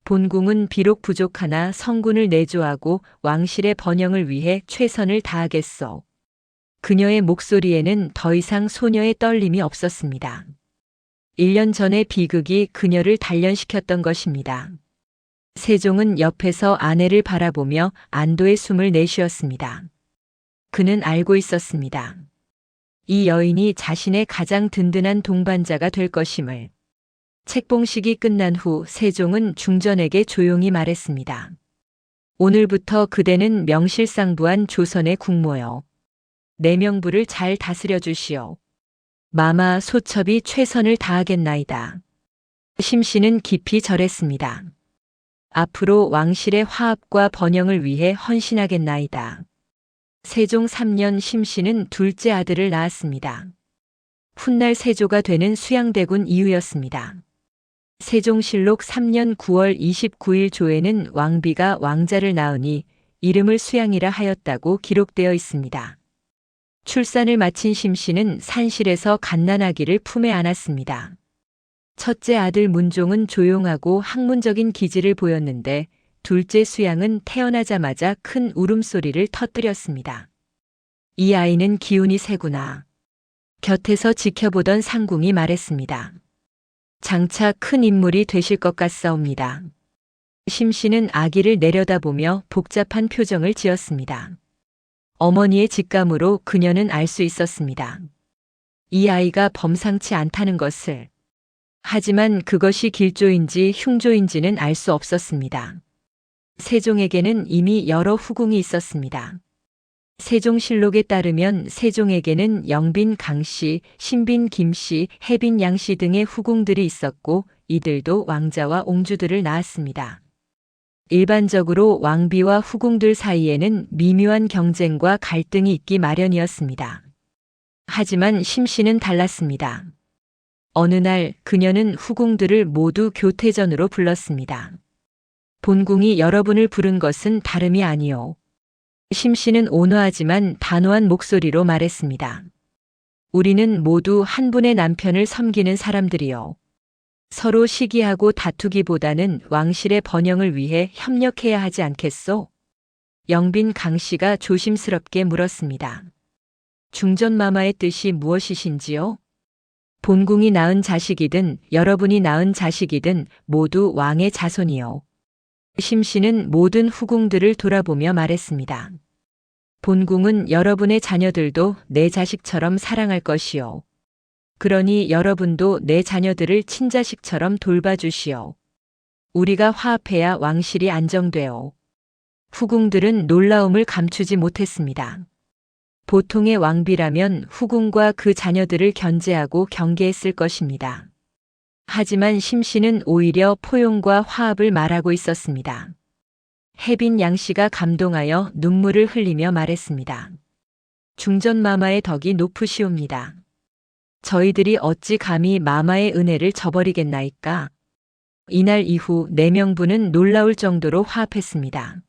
본궁은 비록 부족하나 성군을 내조하고 왕실의 번영을 위해 최선을 다하겠소. 그녀의 목소리에는 더 이상 소녀의 떨림이 없었습니다. 1년 전의 비극이 그녀를 단련시켰던 것입니다. 세종은 옆에서 아내를 바라보며 안도의 숨을 내쉬었습니다. 그는 알고 있었습니다. 이 여인이 자신의 가장 든든한 동반자가 될 것임을. 책봉식이 끝난 후 세종은 중전에게 조용히 말했습니다. 오늘부터 그대는 명실상부한 조선의 국모요. 내명부를 잘 다스려 주시오. 마마 소첩이 최선을 다하겠나이다. 심씨는 깊이 절했습니다. 앞으로 왕실의 화합과 번영을 위해 헌신하겠나이다. 세종 3년 심씨는 둘째 아들을 낳았습니다. 훗날 세조가 되는 수양대군 이후였습니다. 세종실록 3년 9월 29일 조에는 왕비가 왕자를 낳으니 이름을 수양이라 하였다고 기록되어 있습니다. 출산을 마친 심씨는 산실에서 갓난아기를 품에 안았습니다. 첫째 아들 문종은 조용하고 학문적인 기질을 보였는데 둘째 수양은 태어나자마자 큰 울음소리를 터뜨렸습니다. 이 아이는 기운이 세구나. 곁에서 지켜보던 상궁이 말했습니다. 장차 큰 인물이 되실 것 같사옵니다. 심씨는 아기를 내려다보며 복잡한 표정을 지었습니다. 어머니의 직감으로 그녀는 알 수 있었습니다. 이 아이가 범상치 않다는 것을. 하지만 그것이 길조인지 흉조인지는 알 수 없었습니다. 세종에게는 이미 여러 후궁이 있었습니다. 세종실록에 따르면 세종에게는 영빈 강씨, 신빈 김씨, 해빈 양씨 등의 후궁들이 있었고 이들도 왕자와 옹주들을 낳았습니다. 일반적으로 왕비와 후궁들 사이에는 미묘한 경쟁과 갈등이 있기 마련이었습니다. 하지만 심씨는 달랐습니다. 어느 날 그녀는 후궁들을 모두 교태전으로 불렀습니다. 본궁이 여러분을 부른 것은 다름이 아니오. 심씨는 온화하지만 단호한 목소리로 말했습니다. 우리는 모두 한 분의 남편을 섬기는 사람들이요. 서로 시기하고 다투기보다는 왕실의 번영을 위해 협력해야 하지 않겠소? 영빈 강씨가 조심스럽게 물었습니다. 중전마마의 뜻이 무엇이신지요? 본궁이 낳은 자식이든 여러분이 낳은 자식이든 모두 왕의 자손이요. 심씨는 모든 후궁들을 돌아보며 말했습니다. 본궁은 여러분의 자녀들도 내 자식처럼 사랑할 것이요. 그러니 여러분도 내 자녀들을 친자식처럼 돌봐주시오. 우리가 화합해야 왕실이 안정되오. 후궁들은 놀라움을 감추지 못했습니다. 보통의 왕비라면 후궁과 그 자녀들을 견제하고 경계했을 것입니다. 하지만 심씨는 오히려 포용과 화합을 말하고 있었습니다. 해빈 양씨가 감동하여 눈물을 흘리며 말했습니다. 중전마마의 덕이 높으시옵니다. 저희들이 어찌 감히 마마의 은혜를 저버리겠나이까. 이날 이후 내명부는 놀라울 정도로 화합했습니다.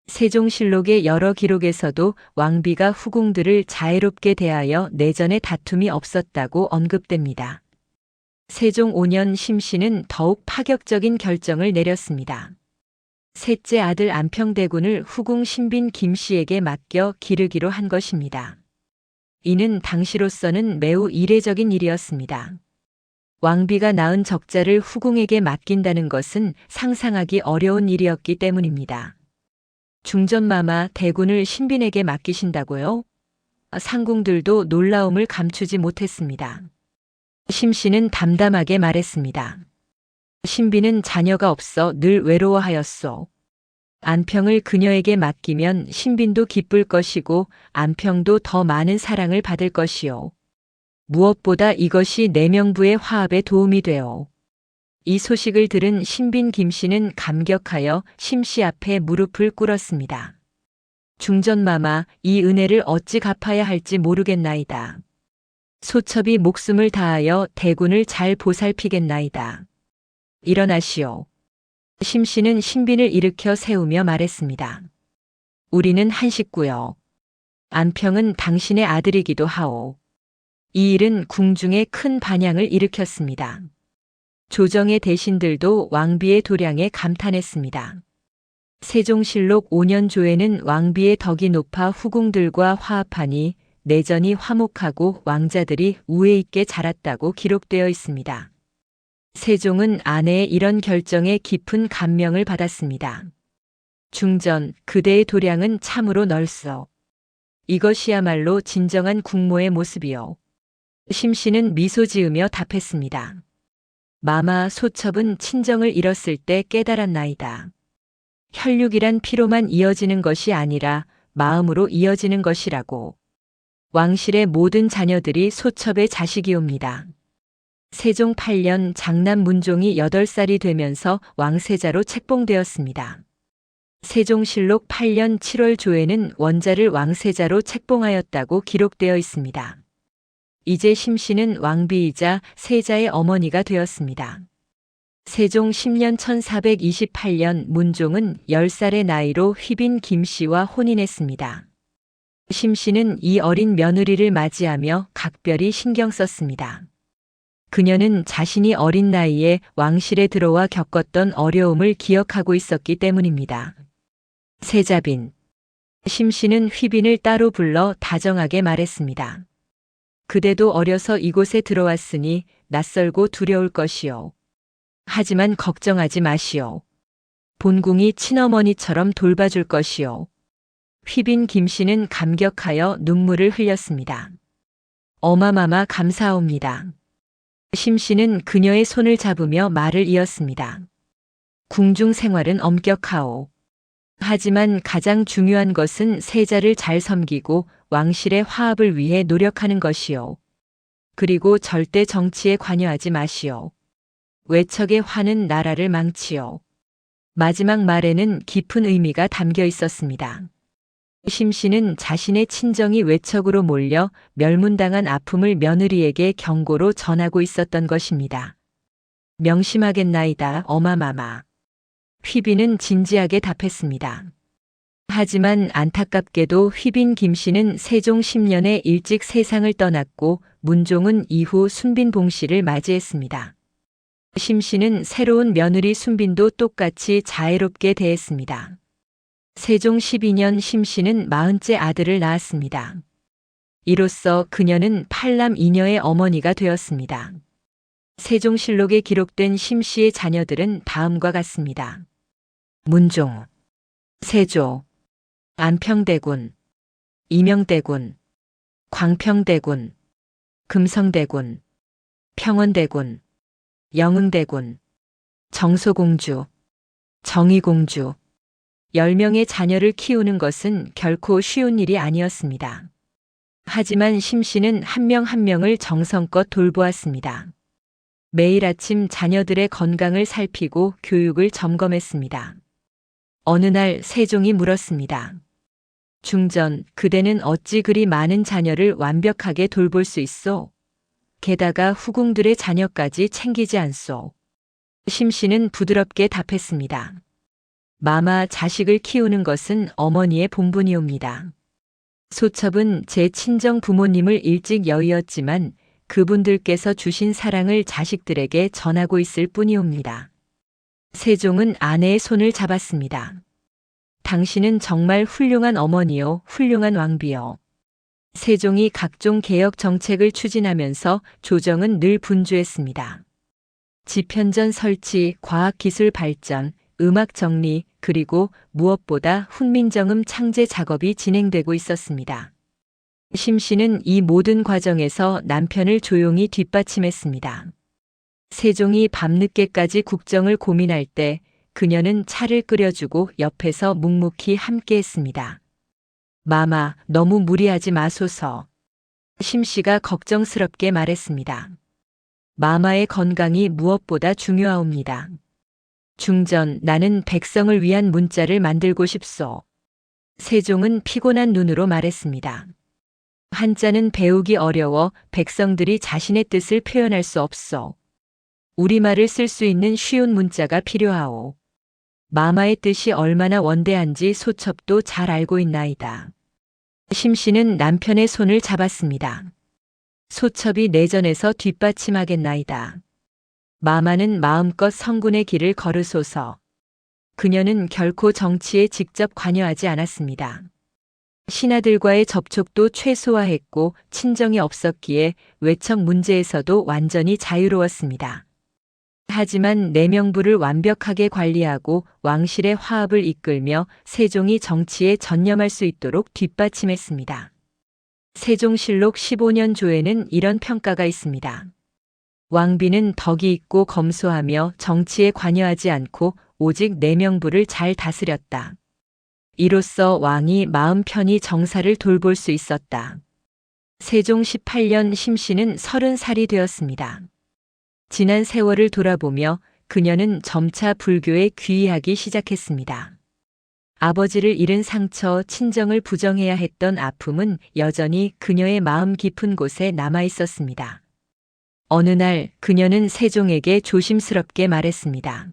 세종실록의 여러 기록에서도 왕비가 후궁들을 자애롭게 대하여 내전에 다툼이 없었다고 언급됩니다. 세종 5년 심씨는 더욱 파격적인 결정을 내렸습니다. 셋째 아들 안평대군을 후궁 신빈 김씨에게 맡겨 기르기로 한 것입니다. 이는 당시로서는 매우 이례적인 일이었습니다. 왕비가 낳은 적자를 후궁에게 맡긴다는 것은 상상하기 어려운 일이었기 때문입니다. 중전마마 대군을 신빈에게 맡기신다고요? 상궁들도 놀라움을 감추지 못했습니다. 심씨는 담담하게 말했습니다. 신빈은 자녀가 없어 늘 외로워하였소. 안평을 그녀에게 맡기면 신빈도 기쁠 것이고 안평도 더 많은 사랑을 받을 것이요. 무엇보다 이것이 내명부의 화합에 도움이 되어. 이 소식을 들은 신빈 김씨는 감격하여 심씨 앞에 무릎을 꿇었습니다. 중전마마, 이 은혜를 어찌 갚아야 할지 모르겠나이다. 소첩이 목숨을 다하여 대군을 잘 보살피겠나이다. 일어나시오. 심씨는 신빈을 일으켜 세우며 말했습니다. 우리는 한 식구요. 안평은 당신의 아들이기도 하오. 이 일은 궁중에 큰 반향을 일으켰습니다. 조정의 대신들도 왕비의 도량에 감탄했습니다. 세종실록 5년 조에는 왕비의 덕이 높아 후궁들과 화합하니 내전이 화목하고 왕자들이 우애 있게 자랐다고 기록되어 있습니다. 세종은 아내의 이런 결정에 깊은 감명을 받았습니다. 중전, 그대의 도량은 참으로 넓소. 이것이야말로 진정한 국모의 모습이요. 심씨는 미소 지으며 답했습니다. 마마 소첩은 친정을 잃었을 때 깨달았나이다. 혈육이란 피로만 이어지는 것이 아니라 마음으로 이어지는 것이라고. 왕실의 모든 자녀들이 소첩의 자식이옵니다. 세종 8년 장남 문종이 8살이 되면서 왕세자로 책봉되었습니다. 세종실록 8년 7월 조에는 원자를 왕세자로 책봉하였다고 기록되어 있습니다. 이제 심씨는 왕비이자 세자의 어머니가 되었습니다. 세종 10년 1428년 문종은 10살의 나이로 휘빈 김씨와 혼인했습니다. 심씨는 이 어린 며느리를 맞이하며 각별히 신경 썼습니다. 그녀는 자신이 어린 나이에 왕실에 들어와 겪었던 어려움을 기억하고 있었기 때문입니다. 세자빈. 심씨는 휘빈을 따로 불러 다정하게 말했습니다. 그대도 어려서 이곳에 들어왔으니 낯설고 두려울 것이요. 하지만 걱정하지 마시오. 본궁이 친어머니처럼 돌봐줄 것이요. 휘빈 김씨는 감격하여 눈물을 흘렸습니다. 어마마마 감사합니다. 심씨는 그녀의 손을 잡으며 말을 이었습니다. 궁중 생활은 엄격하오. 하지만 가장 중요한 것은 세자를 잘 섬기고 왕실의 화합을 위해 노력하는 것이요. 그리고 절대 정치에 관여하지 마시오. 외척의 화는 나라를 망치요. 마지막 말에는 깊은 의미가 담겨 있었습니다. 심씨는 자신의 친정이 외척으로 몰려 멸문당한 아픔을 며느리에게 경고로 전하고 있었던 것입니다. 명심하겠나이다, 어마마마. 휘빈은 진지하게 답했습니다. 하지만 안타깝게도 휘빈 김씨는 세종 10년에 일찍 세상을 떠났고 문종은 이후 순빈 봉씨를 맞이했습니다. 심씨는 새로운 며느리 순빈도 똑같이 자애롭게 대했습니다. 세종 12년 심씨는 40째 아들을 낳았습니다. 이로써 그녀는 8남 2녀의 어머니가 되었습니다. 세종실록에 기록된 심씨의 자녀들은 다음과 같습니다. 문종, 세조, 안평대군, 이명대군, 광평대군, 금성대군, 평원대군, 영흥대군, 정소공주, 정의공주. 10명의 자녀를 키우는 것은 결코 쉬운 일이 아니었습니다. 하지만 심씨는 한 명 한 명을 정성껏 돌보았습니다. 매일 아침 자녀들의 건강을 살피고 교육을 점검했습니다. 어느 날 세종이 물었습니다. 중전, 그대는 어찌 그리 많은 자녀를 완벽하게 돌볼 수 있소? 게다가 후궁들의 자녀까지 챙기지 않소. 심씨는 부드럽게 답했습니다. 마마, 자식을 키우는 것은 어머니의 본분이옵니다. 소첩은 제 친정 부모님을 일찍 여의었지만 그분들께서 주신 사랑을 자식들에게 전하고 있을 뿐이옵니다. 세종은 아내의 손을 잡았습니다. 당신은 정말 훌륭한 어머니요, 훌륭한 왕비요. 세종이 각종 개혁 정책을 추진하면서 조정은 늘 분주했습니다. 집현전 설치, 과학기술 발전, 음악 정리, 그리고 무엇보다 훈민정음 창제 작업이 진행되고 있었습니다. 심씨는 이 모든 과정에서 남편을 조용히 뒷받침했습니다. 세종이 밤늦게까지 국정을 고민할 때 그녀는 차를 끓여주고 옆에서 묵묵히 함께했습니다. 마마, 너무 무리하지 마소서. 심씨가 걱정스럽게 말했습니다. 마마의 건강이 무엇보다 중요하옵니다. 중전, 나는 백성을 위한 문자를 만들고 싶소. 세종은 피곤한 눈으로 말했습니다. 한자는 배우기 어려워 백성들이 자신의 뜻을 표현할 수 없소. 우리말을 쓸 수 있는 쉬운 문자가 필요하오. 마마의 뜻이 얼마나 원대한지 소첩도 잘 알고 있나이다. 심씨는 남편의 손을 잡았습니다. 소첩이 내전에서 뒷받침하겠나이다. 마마는 마음껏 성군의 길을 걸으소서. 그녀는 결코 정치에 직접 관여하지 않았습니다. 신하들과의 접촉도 최소화했고 친정이 없었기에 외척 문제에서도 완전히 자유로웠습니다. 하지만 내명부를 완벽하게 관리하고 왕실의 화합을 이끌며 세종이 정치에 전념할 수 있도록 뒷받침했습니다. 세종실록 15년 조에는 이런 평가가 있습니다. 왕비는 덕이 있고 검소하며 정치에 관여하지 않고 오직 내명부를 잘 다스렸다. 이로써 왕이 마음 편히 정사를 돌볼 수 있었다. 세종 18년 심씨는 30살이 되었습니다. 지난 세월을 돌아보며 그녀는 점차 불교에 귀의하기 시작했습니다. 아버지를 잃은 상처, 친정을 부정해야 했던 아픔은 여전히 그녀의 마음 깊은 곳에 남아 있었습니다. 어느 날 그녀는 세종에게 조심스럽게 말했습니다.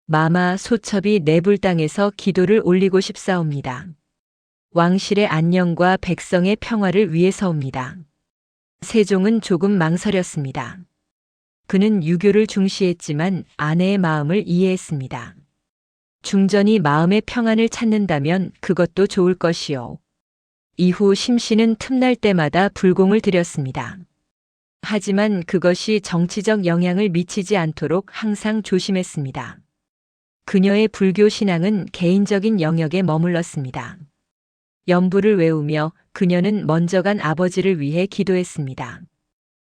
마마, 소첩이 내불당에서 기도를 올리고 싶사옵니다. 왕실의 안녕과 백성의 평화를 위해서옵니다. 세종은 조금 망설였습니다. 그는 유교를 중시했지만 아내의 마음을 이해했습니다. 중전이 마음의 평안을 찾는다면 그것도 좋을 것이요. 이후 심씨는 틈날 때마다 불공을 드렸습니다. 하지만 그것이 정치적 영향을 미치지 않도록 항상 조심했습니다. 그녀의 불교 신앙은 개인적인 영역에 머물렀습니다. 연부를 외우며 그녀는 먼저 간 아버지를 위해 기도했습니다.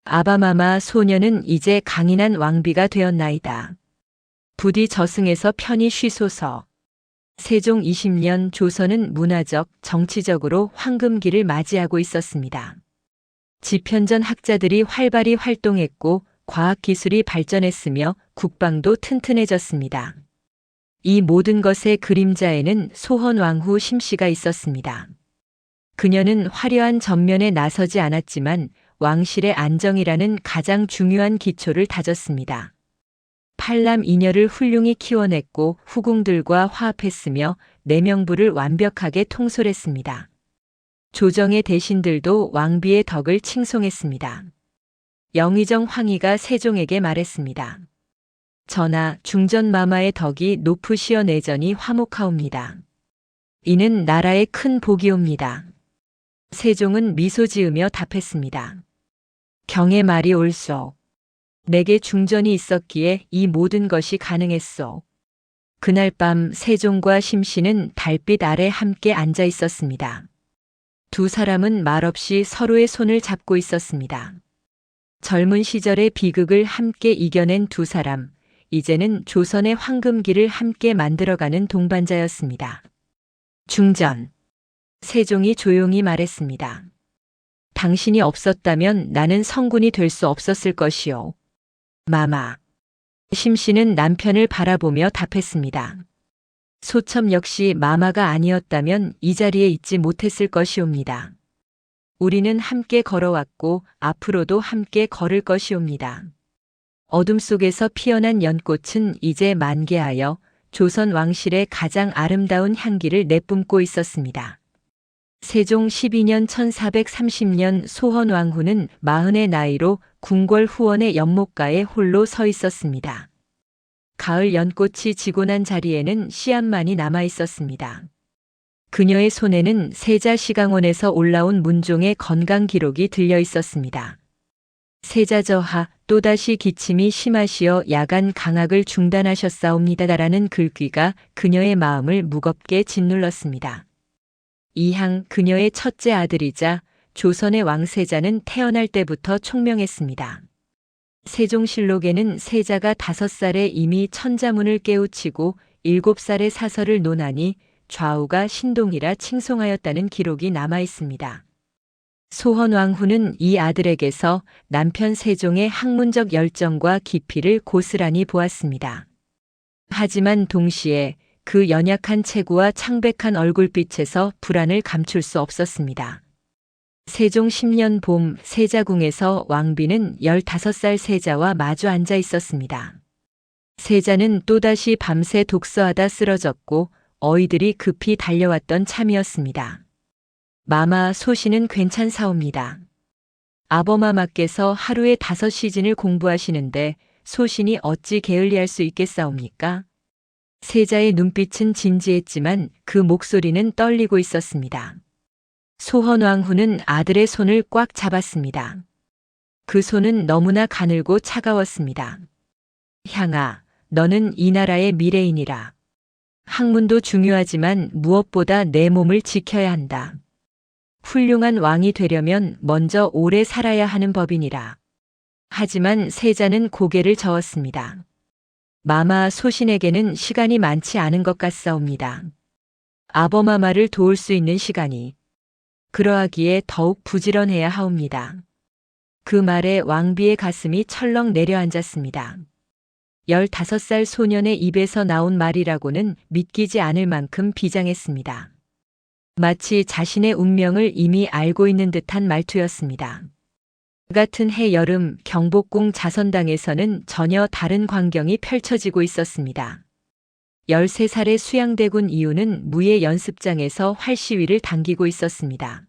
아바마마, 소녀는 이제 강인한 왕비가 되었나이다. 부디 저승에서 편히 쉬소서. 세종 20년 조선은 문화적, 정치적으로 황금기를 맞이하고 있었습니다. 집현전 학자들이 활발히 활동했고 과학기술이 발전했으며 국방도 튼튼해졌습니다. 이 모든 것의 그림자에는 소헌왕후 심씨가 있었습니다. 그녀는 화려한 전면에 나서지 않았지만 왕실의 안정이라는 가장 중요한 기초를 다졌습니다. 팔남 이녀를 훌륭히 키워냈고 후궁들과 화합했으며 내명부를 완벽하게 통솔했습니다. 조정의 대신들도 왕비의 덕을 칭송했습니다. 영의정 황희가 세종에게 말했습니다. 전하, 중전마마의 덕이 높으시어 내전이 화목하옵니다. 이는 나라의 큰 복이옵니다. 세종은 미소 지으며 답했습니다. 경의 말이 옳소. 내게 중전이 있었기에 이 모든 것이 가능했소. 그날 밤 세종과 심씨는 달빛 아래 함께 앉아 있었습니다. 두 사람은 말없이 서로의 손을 잡고 있었습니다. 젊은 시절의 비극을 함께 이겨낸 두 사람, 이제는 조선의 황금기를 함께 만들어가는 동반자였습니다. 중전. 세종이 조용히 말했습니다. 당신이 없었다면 나는 성군이 될 수 없었을 것이요. 마마. 심씨는 남편을 바라보며 답했습니다. 소첩 역시 마마가 아니었다면 이 자리에 있지 못했을 것이옵니다. 우리는 함께 걸어왔고 앞으로도 함께 걸을 것이옵니다. 어둠 속에서 피어난 연꽃은 이제 만개하여 조선 왕실의 가장 아름다운 향기를 내뿜고 있었습니다. 세종 12년 1430년 소헌왕후는 40의 나이로 궁궐 후원의 연못가에 홀로 서 있었습니다. 가을 연꽃이 지고 난 자리에는 씨앗만이 남아 있었습니다. 그녀의 손에는 세자시강원에서 올라온 문종의 건강 기록이 들려 있었습니다. 세자저하 또다시 기침이 심하시어 야간 강학을 중단하셨사옵니다라는 글귀가 그녀의 마음을 무겁게 짓눌렀습니다. 이항 그녀의 첫째 아들이자 조선의 왕세자는 태어날 때부터 총명했습니다. 세종실록에는 세자가 5살에 이미 천자문을 깨우치고 7살에 사설을 논하니 좌우가 신동이라 칭송하였다는 기록이 남아 있습니다. 소헌왕후는 이 아들에게서 남편 세종의 학문적 열정과 깊이를 고스란히 보았습니다. 하지만 동시에 그 연약한 체구와 창백한 얼굴빛에서 불안을 감출 수 없었습니다. 세종 10년 봄 세자궁에서 왕비는 15살 세자와 마주 앉아 있었습니다. 세자는 또다시 밤새 독서하다 쓰러졌고 어이들이 급히 달려왔던 참이었습니다. 마마 소신은 괜찮사옵니다. 아버마마께서 하루에 5시즌을 공부하시는데 소신이 어찌 게을리할 수 있겠사옵니까? 세자의 눈빛은 진지했지만 그 목소리는 떨리고 있었습니다. 소헌왕후는 아들의 손을 꽉 잡았습니다. 그 손은 너무나 가늘고 차가웠습니다. 향아, 너는 이 나라의 미래인이라. 학문도 중요하지만 무엇보다 내 몸을 지켜야 한다. 훌륭한 왕이 되려면 먼저 오래 살아야 하는 법이니라. 하지만 세자는 고개를 저었습니다. 마마 소신에게는 시간이 많지 않은 것 같사옵니다. 아버마마를 도울 수 있는 시간이. 그러하기에 더욱 부지런해야 하옵니다. 그 말에 왕비의 가슴이 철렁 내려앉았습니다. 15살 소년의 입에서 나온 말이라고는 믿기지 않을 만큼 비장했습니다. 마치 자신의 운명을 이미 알고 있는 듯한 말투였습니다. 같은 해 여름 경복궁 자선당에서는 전혀 다른 광경이 펼쳐지고 있었습니다. 13살의 수양대군 이유는 무예 연습장에서 활시위를 당기고 있었습니다.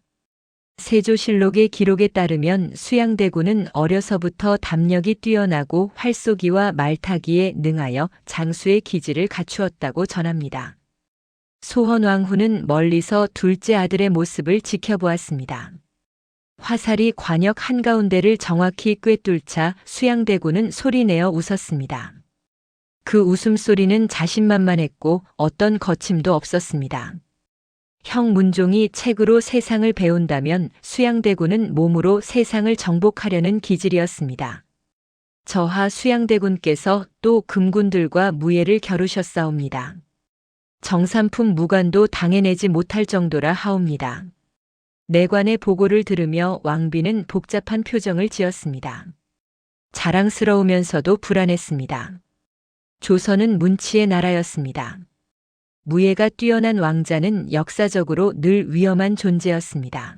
세조실록의 기록에 따르면 수양대군은 어려서부터 담력이 뛰어나고 활쏘기와 말타기에 능하여 장수의 기질을 갖추었다고 전합니다. 소헌왕후는 멀리서 둘째 아들의 모습을 지켜보았습니다. 화살이 관역 한가운데를 정확히 꿰뚫자 수양대군은 소리내어 웃었습니다. 그 웃음소리는 자신만만했고 어떤 거침도 없었습니다. 형 문종이 책으로 세상을 배운다면 수양대군은 몸으로 세상을 정복하려는 기질이었습니다. 저하 수양대군께서 또 금군들과 무예를 겨루셨사옵니다. 정삼품 무관도 당해내지 못할 정도라 하옵니다. 내관의 보고를 들으며 왕비는 복잡한 표정을 지었습니다. 자랑스러우면서도 불안했습니다. 조선은 문치의 나라였습니다. 무예가 뛰어난 왕자는 역사적으로 늘 위험한 존재였습니다.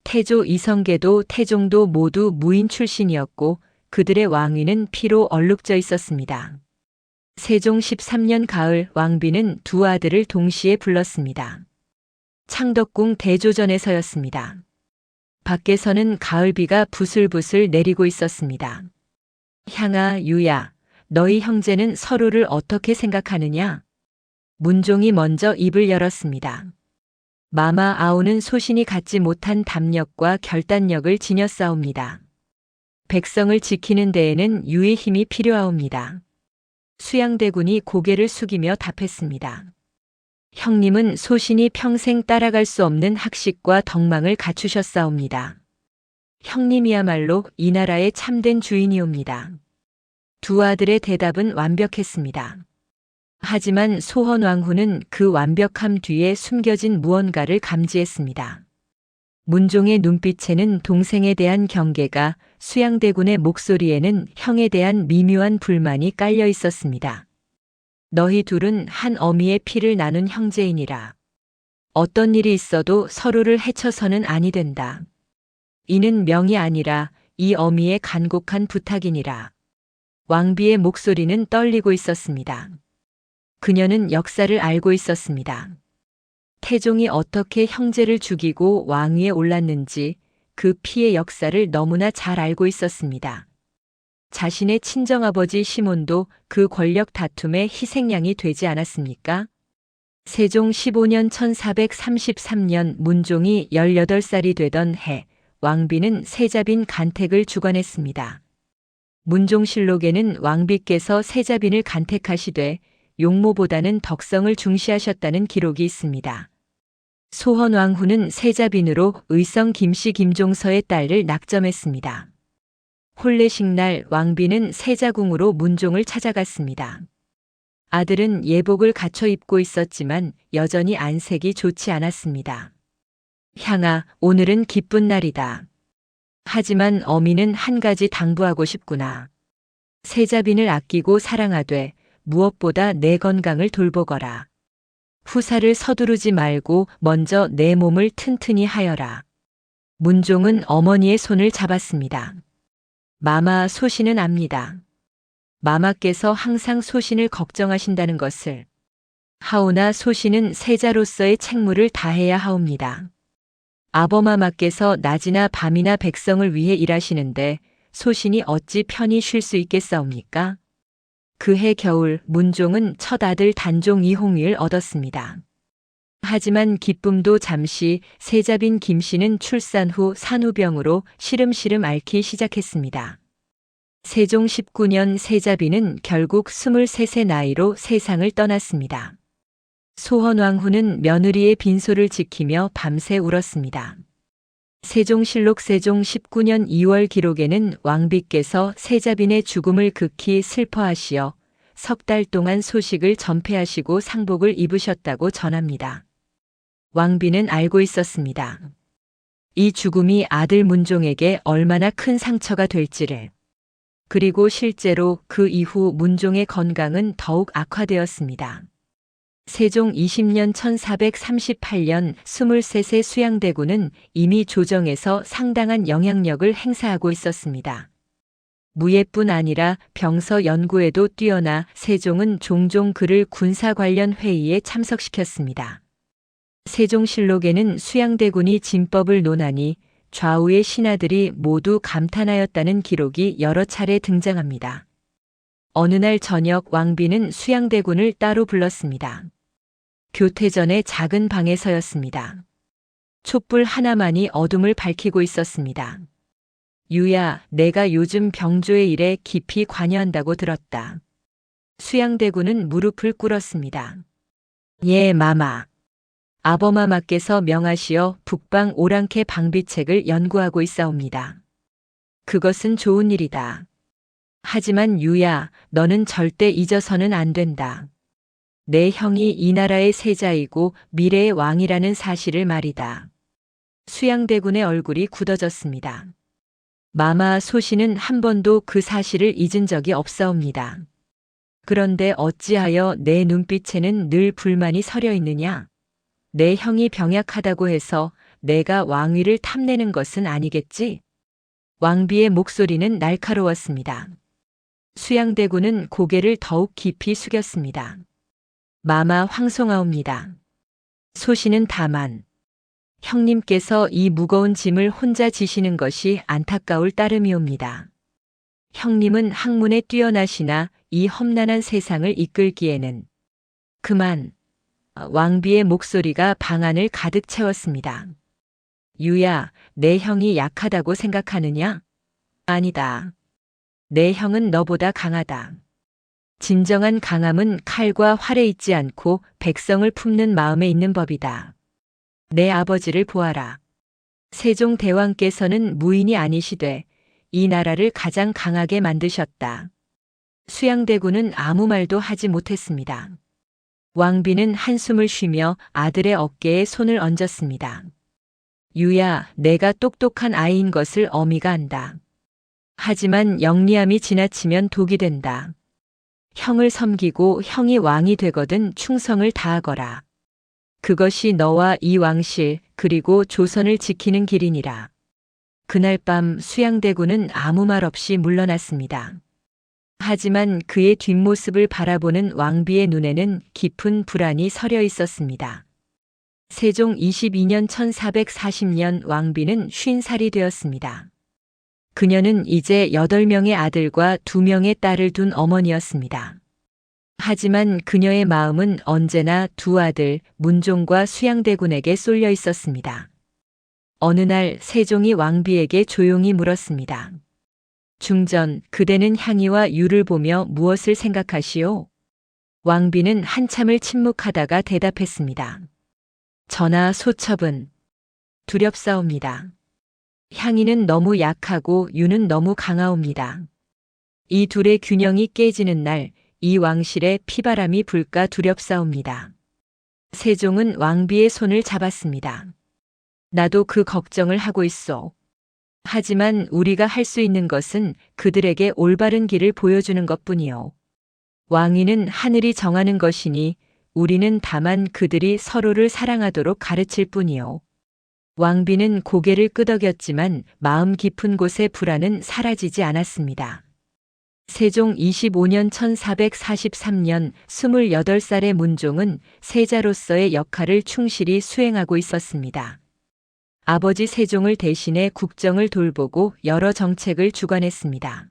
태조 이성계도 태종도 모두 무인 출신이었고 그들의 왕위는 피로 얼룩져 있었습니다. 세종 13년 가을 왕비는 두 아들을 동시에 불렀습니다. 창덕궁 대조전에서였습니다. 밖에서는 가을비가 부슬부슬 내리고 있었습니다. 향아, 유야, 너희 형제는 서로를 어떻게 생각하느냐? 문종이 먼저 입을 열었습니다. 마마 아우는 소신이 갖지 못한 담력과 결단력을 지녔사옵니다. 백성을 지키는 데에는 유의 힘이 필요하옵니다. 수양대군이 고개를 숙이며 답했습니다. 형님은 소신이 평생 따라갈 수 없는 학식과 덕망을 갖추셨사옵니다. 형님이야말로 이 나라의 참된 주인이옵니다. 두 아들의 대답은 완벽했습니다. 하지만 소헌왕후는 그 완벽함 뒤에 숨겨진 무언가를 감지했습니다. 문종의 눈빛에는 동생에 대한 경계가, 수양대군의 목소리에는 형에 대한 미묘한 불만이 깔려 있었습니다. 너희 둘은 한 어미의 피를 나눈 형제이니라. 어떤 일이 있어도 서로를 해쳐서는 아니 된다. 이는 명이 아니라 이 어미의 간곡한 부탁이니라. 왕비의 목소리는 떨리고 있었습니다. 그녀는 역사를 알고 있었습니다. 태종이 어떻게 형제를 죽이고 왕위에 올랐는지 그 피의 역사를 너무나 잘 알고 있었습니다. 자신의 친정아버지 시몬도 그 권력 다툼의 희생양이 되지 않았습니까? 세종 15년 1433년 문종이 18살이 되던 해, 왕비는 세자빈 간택을 주관했습니다. 문종실록에는 왕비께서 세자빈을 간택하시되 용모보다는 덕성을 중시하셨다는 기록이 있습니다. 소헌왕후는 세자빈으로 의성 김씨 김종서의 딸을 낙점했습니다. 혼례식날 왕비는 세자궁으로 문종을 찾아갔습니다. 아들은 예복을 갖춰 입고 있었지만 여전히 안색이 좋지 않았습니다. 향아, 오늘은 기쁜 날이다. 하지만 어미는 한 가지 당부하고 싶구나. 세자빈을 아끼고 사랑하되 무엇보다 내 건강을 돌보거라. 후사를 서두르지 말고 먼저 내 몸을 튼튼히 하여라. 문종은 어머니의 손을 잡았습니다. 마마, 소신은 압니다. 마마께서 항상 소신을 걱정하신다는 것을. 하오나 소신은 세자로서의 책무를 다해야 하옵니다. 아버마마께서 낮이나 밤이나 백성을 위해 일하시는데 소신이 어찌 편히 쉴 수 있겠사옵니까? 그해 겨울 문종은 첫 아들 단종 이홍위를 얻었습니다. 하지만 기쁨도 잠시 세자빈 김씨는 출산 후 산후병으로 시름시름 앓기 시작했습니다. 세종 19년 세자빈은 결국 23세 나이로 세상을 떠났습니다. 소헌왕후는 며느리의 빈소를 지키며 밤새 울었습니다. 세종실록 세종 19년 2월 기록에는 왕비께서 세자빈의 죽음을 극히 슬퍼하시어 석 달 동안 소식을 전폐하시고 상복을 입으셨다고 전합니다. 왕비는 알고 있었습니다. 이 죽음이 아들 문종에게 얼마나 큰 상처가 될지를. 그리고 실제로 그 이후 문종의 건강은 더욱 악화되었습니다. 세종 20년 1438년 23세 수양대군은 이미 조정에서 상당한 영향력을 행사하고 있었습니다. 무예뿐 아니라 병서 연구에도 뛰어나 세종은 종종 그를 군사 관련 회의에 참석시켰습니다. 세종실록에는 수양대군이 진법을 논하니 좌우의 신하들이 모두 감탄하였다는 기록이 여러 차례 등장합니다. 어느 날 저녁 왕비는 수양대군을 따로 불렀습니다. 교태전의 작은 방에서였습니다. 촛불 하나만이 어둠을 밝히고 있었습니다. 유야, 내가 요즘 병조의 일에 깊이 관여한다고 들었다. 수양대군은 무릎을 꿇었습니다. 예, 마마. 아버마마께서 명하시어 북방 오랑캐 방비책을 연구하고 있사옵니다. 그것은 좋은 일이다. 하지만 유야, 너는 절대 잊어서는 안 된다. 내 형이 이 나라의 세자이고 미래의 왕이라는 사실을 말이다. 수양대군의 얼굴이 굳어졌습니다. 마마, 소신은 한 번도 그 사실을 잊은 적이 없사옵니다. 그런데 어찌하여 내 눈빛에는 늘 불만이 서려 있느냐? 내 형이 병약하다고 해서 내가 왕위를 탐내는 것은 아니겠지? 왕비의 목소리는 날카로웠습니다. 수양대군은 고개를 더욱 깊이 숙였습니다. 마마, 황송하옵니다. 소신은 다만 형님께서 이 무거운 짐을 혼자 지시는 것이 안타까울 따름이옵니다. 형님은 학문에 뛰어나시나 이 험난한 세상을 이끌기에는 그만. 왕비의 목소리가 방 안을 가득 채웠습니다. 유야, 내 형이 약하다고 생각하느냐? 아니다. 내 형은 너보다 강하다. 진정한 강함은 칼과 활에 있지 않고 백성을 품는 마음에 있는 법이다. 내 아버지를 보아라. 세종대왕께서는 무인이 아니시되 이 나라를 가장 강하게 만드셨다. 수양대군은 아무 말도 하지 못했습니다. 왕비는 한숨을 쉬며 아들의 어깨에 손을 얹었습니다. 유야, 내가 똑똑한 아이인 것을 어미가 안다. 하지만 영리함이 지나치면 독이 된다. 형을 섬기고 형이 왕이 되거든 충성을 다하거라. 그것이 너와 이 왕실 그리고 조선을 지키는 길이니라. 그날 밤 수양대군은 아무 말 없이 물러났습니다. 하지만 그의 뒷모습을 바라보는 왕비의 눈에는 깊은 불안이 서려 있었습니다. 세종 22년 1440년 왕비는 50살이 되었습니다. 그녀는 이제 8명의 아들과 2명의 딸을 둔 어머니였습니다. 하지만 그녀의 마음은 언제나 두 아들 문종과 수양대군에게 쏠려 있었습니다. 어느 날 세종이 왕비에게 조용히 물었습니다. 중전, 그대는 향이와 유를 보며 무엇을 생각하시오? 왕비는 한참을 침묵하다가 대답했습니다. 전하 소첩은 두렵사옵니다. 향이는 너무 약하고 유는 너무 강하옵니다. 이 둘의 균형이 깨지는 날 이 왕실에 피바람이 불까 두렵사옵니다. 세종은 왕비의 손을 잡았습니다. 나도 그 걱정을 하고 있소. 하지만 우리가 할 수 있는 것은 그들에게 올바른 길을 보여주는 것뿐이요. 왕위는 하늘이 정하는 것이니 우리는 다만 그들이 서로를 사랑하도록 가르칠 뿐이요. 왕비는 고개를 끄덕였지만 마음 깊은 곳의 불안은 사라지지 않았습니다. 세종 25년 1443년 28살의 문종은 세자로서의 역할을 충실히 수행하고 있었습니다. 아버지 세종을 대신해 국정을 돌보고 여러 정책을 주관했습니다.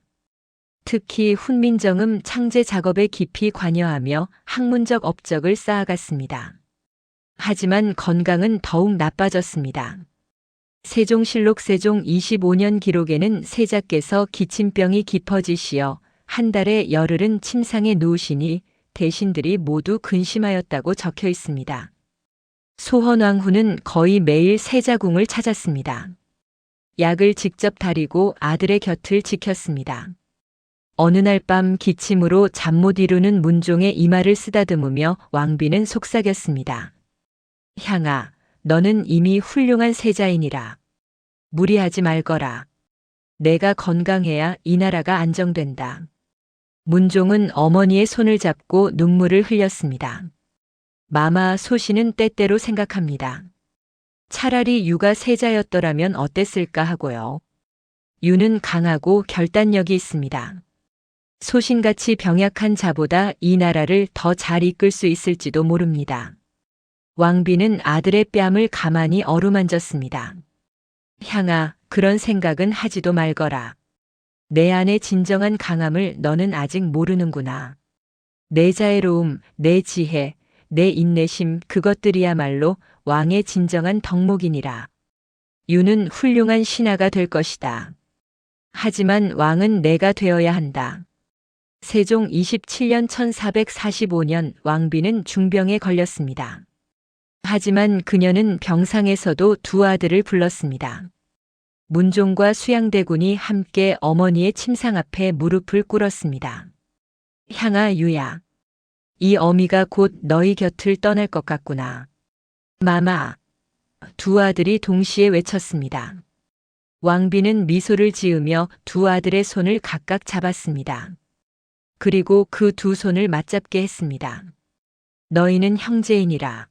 특히 훈민정음 창제 작업에 깊이 관여하며 학문적 업적을 쌓아갔습니다. 하지만 건강은 더욱 나빠졌습니다. 세종실록 세종 25년 기록에는 세자께서 기침병이 깊어지시어 한 달에 열흘은 침상에 누우시니 대신들이 모두 근심하였다고 적혀 있습니다. 소헌왕후는 거의 매일 세자궁을 찾았습니다. 약을 직접 다리고 아들의 곁을 지켰습니다. 어느 날 밤 기침으로 잠 못 이루는 문종의 이마를 쓰다듬으며 왕비는 속삭였습니다. 향아, 너는 이미 훌륭한 세자이니라. 무리하지 말거라. 내가 건강해야 이 나라가 안정된다. 문종은 어머니의 손을 잡고 눈물을 흘렸습니다. 마마 소신은 때때로 생각합니다. 차라리 유가 세자였더라면 어땠을까 하고요. 유는 강하고 결단력이 있습니다. 소신같이 병약한 자보다 이 나라를 더 잘 이끌 수 있을지도 모릅니다. 왕비는 아들의 뺨을 가만히 어루만졌습니다. 향아, 그런 생각은 하지도 말거라. 내 안의 진정한 강함을 너는 아직 모르는구나. 내 자애로움, 내 지혜, 내 인내심, 그것들이야말로 왕의 진정한 덕목이니라. 유는 훌륭한 신하가 될 것이다. 하지만 왕은 내가 되어야 한다. 세종 27년 1445년 왕비는 중병에 걸렸습니다. 하지만 그녀는 병상에서도 두 아들을 불렀습니다. 문종과 수양대군이 함께 어머니의 침상 앞에 무릎을 꿇었습니다. 향아 유야, 이 어미가 곧 너희 곁을 떠날 것 같구나. 마마, 두 아들이 동시에 외쳤습니다. 왕비는 미소를 지으며 두 아들의 손을 각각 잡았습니다. 그리고 그 두 손을 맞잡게 했습니다. 너희는 형제이니라.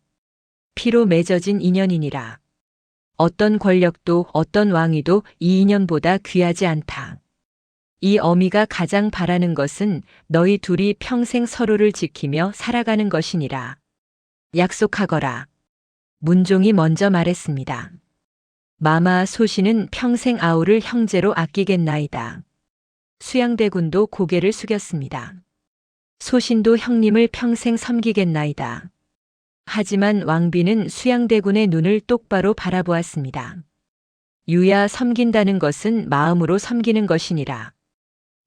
피로 맺어진 인연이니라. 어떤 권력도 어떤 왕위도 이 인연보다 귀하지 않다. 이 어미가 가장 바라는 것은 너희 둘이 평생 서로를 지키며 살아가는 것이니라. 약속하거라. 문종이 먼저 말했습니다. 마마 소신은 평생 아우를 형제로 아끼겠나이다. 수양대군도 고개를 숙였습니다. 소신도 형님을 평생 섬기겠나이다. 하지만 왕비는 수양대군의 눈을 똑바로 바라보았습니다. 유야, 섬긴다는 것은 마음으로 섬기는 것이니라.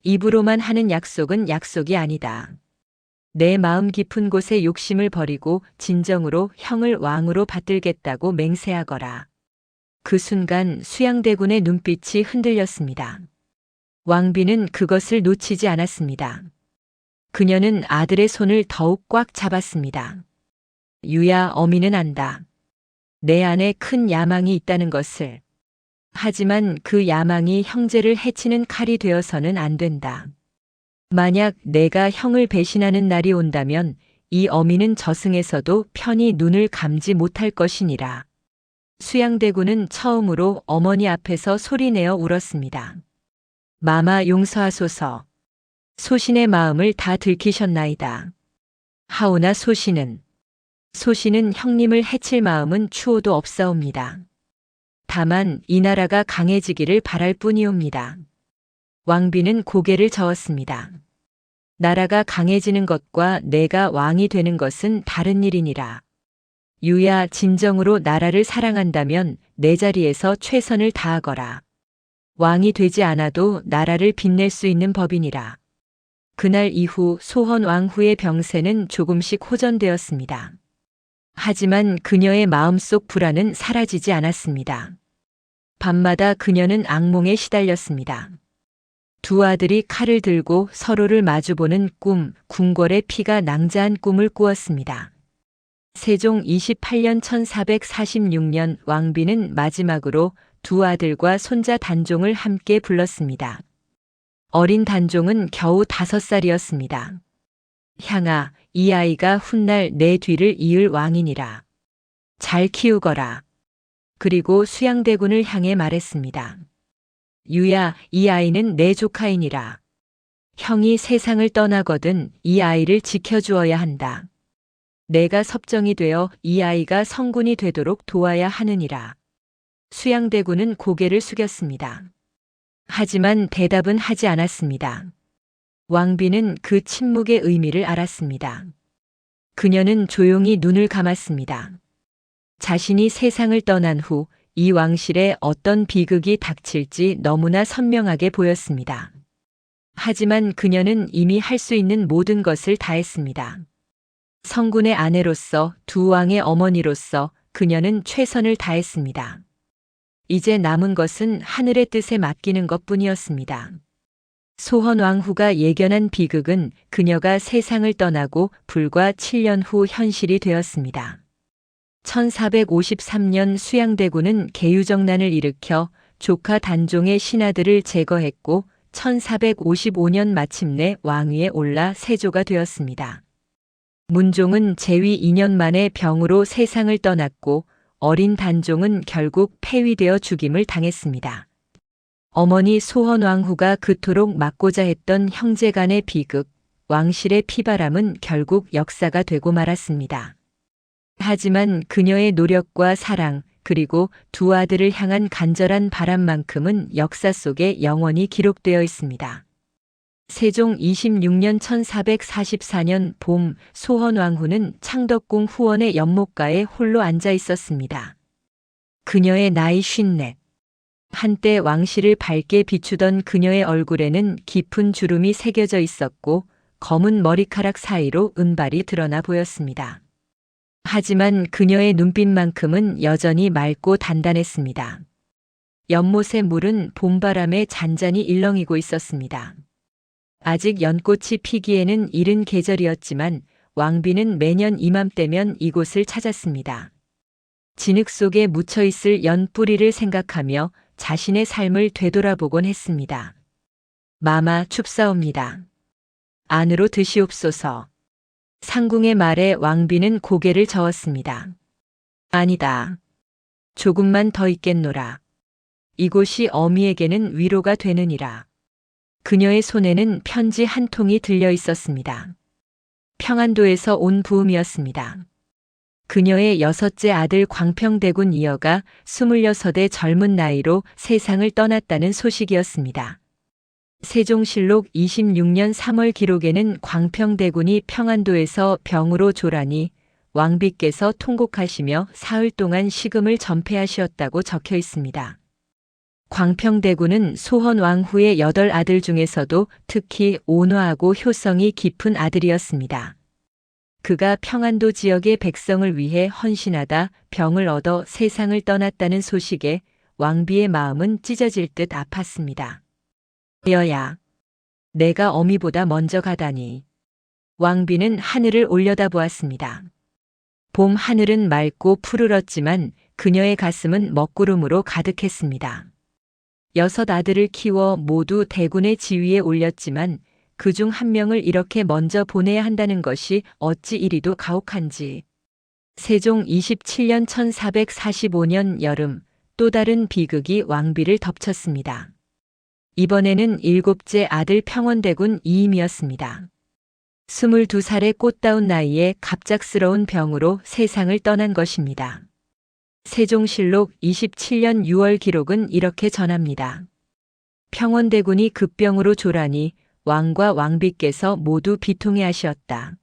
입으로만 하는 약속은 약속이 아니다. 내 마음 깊은 곳에 욕심을 버리고 진정으로 형을 왕으로 받들겠다고 맹세하거라. 그 순간 수양대군의 눈빛이 흔들렸습니다. 왕비는 그것을 놓치지 않았습니다. 그녀는 아들의 손을 더욱 꽉 잡았습니다. 유야, 어미는 안다. 내 안에 큰 야망이 있다는 것을. 하지만 그 야망이 형제를 해치는 칼이 되어서는 안 된다. 만약 내가 형을 배신하는 날이 온다면 이 어미는 저승에서도 편히 눈을 감지 못할 것이니라. 수양대군은 처음으로 어머니 앞에서 소리내어 울었습니다. 마마 용서하소서. 소신의 마음을 다 들키셨나이다. 하오나 소신은 형님을 해칠 마음은 추호도 없사옵니다. 다만 이 나라가 강해지기를 바랄 뿐이옵니다. 왕비는 고개를 저었습니다. 나라가 강해지는 것과 내가 왕이 되는 것은 다른 일이니라. 유야, 진정으로 나라를 사랑한다면 내 자리에서 최선을 다하거라. 왕이 되지 않아도 나라를 빛낼 수 있는 법이니라. 그날 이후 소헌 왕후의 병세는 조금씩 호전되었습니다. 하지만 그녀의 마음속 불안은 사라지지 않았습니다. 밤마다 그녀는 악몽에 시달렸습니다. 두 아들이 칼을 들고 서로를 마주보는 꿈, 궁궐의 피가 낭자한 꿈을 꾸었습니다. 세종 28년 1446년 왕비는 마지막으로 두 아들과 손자 단종을 함께 불렀습니다. 어린 단종은 겨우 5살이었습니다. 향아, 이 아이가 훗날 내 뒤를 이을 왕이니라. 잘 키우거라. 그리고 수양대군을 향해 말했습니다. 유야, 이 아이는 내 조카이니라. 형이 세상을 떠나거든 이 아이를 지켜주어야 한다. 내가 섭정이 되어 이 아이가 성군이 되도록 도와야 하느니라. 수양대군은 고개를 숙였습니다. 하지만 대답은 하지 않았습니다. 왕비는 그 침묵의 의미를 알았습니다. 그녀는 조용히 눈을 감았습니다. 자신이 세상을 떠난 후 이 왕실에 어떤 비극이 닥칠지 너무나 선명하게 보였습니다. 하지만 그녀는 이미 할 수 있는 모든 것을 다했습니다. 성군의 아내로서, 두 왕의 어머니로서 그녀는 최선을 다했습니다. 이제 남은 것은 하늘의 뜻에 맡기는 것뿐이었습니다. 소헌 왕후가 예견한 비극은 그녀가 세상을 떠나고 불과 7년 후 현실이 되었습니다. 1453년 수양대군은 계유정난을 일으켜 조카 단종의 신하들을 제거했고 1455년 마침내 왕위에 올라 세조가 되었습니다. 문종은 재위 2년 만에 병으로 세상을 떠났고 어린 단종은 결국 폐위되어 죽임을 당했습니다. 어머니 소헌 왕후가 그토록 막고자 했던 형제간의 비극, 왕실의 피바람은 결국 역사가 되고 말았습니다. 하지만 그녀의 노력과 사랑, 그리고 두 아들을 향한 간절한 바람만큼은 역사 속에 영원히 기록되어 있습니다. 세종 26년 1444년 봄 소헌 왕후는 창덕궁 후원의 연못가에 홀로 앉아 있었습니다. 그녀의 나이 54. 한때 왕실을 밝게 비추던 그녀의 얼굴에는 깊은 주름이 새겨져 있었고 검은 머리카락 사이로 은발이 드러나 보였습니다. 하지만 그녀의 눈빛만큼은 여전히 맑고 단단했습니다. 연못의 물은 봄바람에 잔잔히 일렁이고 있었습니다. 아직 연꽃이 피기에는 이른 계절이었지만 왕비는 매년 이맘때면 이곳을 찾았습니다. 진흙 속에 묻혀있을 연뿌리를 생각하며 자신의 삶을 되돌아보곤 했습니다. 마마 춥사옵니다. 안으로 드시옵소서. 상궁의 말에 왕비는 고개를 저었습니다. 아니다. 조금만 더 있겠노라. 이곳이 어미에게는 위로가 되느니라. 그녀의 손에는 편지 한 통이 들려 있었습니다. 평안도에서 온 부음이었습니다. 그녀의 6째 아들 광평대군 이여가 26의 젊은 나이로 세상을 떠났다는 소식이었습니다. 세종실록 26년 3월 기록에는 광평대군이 평안도에서 병으로 졸하니 왕비께서 통곡하시며 사흘 동안 식음을 전폐하시었다고 적혀 있습니다. 광평대군은 소헌 왕후의 8아들 중에서도 특히 온화하고 효성이 깊은 아들이었습니다. 그가 평안도 지역의 백성을 위해 헌신하다 병을 얻어 세상을 떠났다는 소식에 왕비의 마음은 찢어질 듯 아팠습니다. 여야, 내가 어미보다 먼저 가다니. 왕비는 하늘을 올려다보았습니다. 봄 하늘은 맑고 푸르렀지만 그녀의 가슴은 먹구름으로 가득했습니다. 6 아들을 키워 모두 대군의 지위에 올렸지만 그중 한 명을 이렇게 먼저 보내야 한다는 것이 어찌 이리도 가혹한지. 세종 27년 1445년 여름 또 다른 비극이 왕비를 덮쳤습니다. 이번에는 일곱째 아들 평원대군 이임이었습니다. 22살의 꽃다운 나이에 갑작스러운 병으로 세상을 떠난 것입니다. 세종실록 27년 6월 기록은 이렇게 전합니다. 평원대군이 급병으로 졸하니 왕과 왕비께서 모두 비통해하시었다.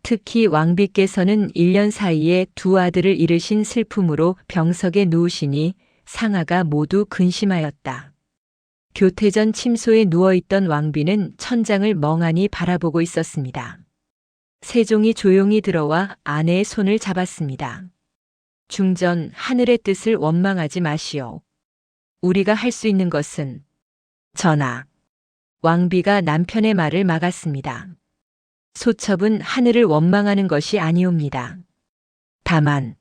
특히 왕비께서는 1년 사이에 두 아들을 잃으신 슬픔으로 병석에 누우시니 상하가 모두 근심하였다. 교태전 침소에 누워있던 왕비는 천장을 멍하니 바라보고 있었습니다. 세종이 조용히 들어와 아내의 손을 잡았습니다. 중전 하늘의 뜻을 원망하지 마시오. 우리가 할 수 있는 것은 전하. 왕비가 남편의 말을 막았습니다. 소첩은 하늘을 원망하는 것이 아니옵니다. 다만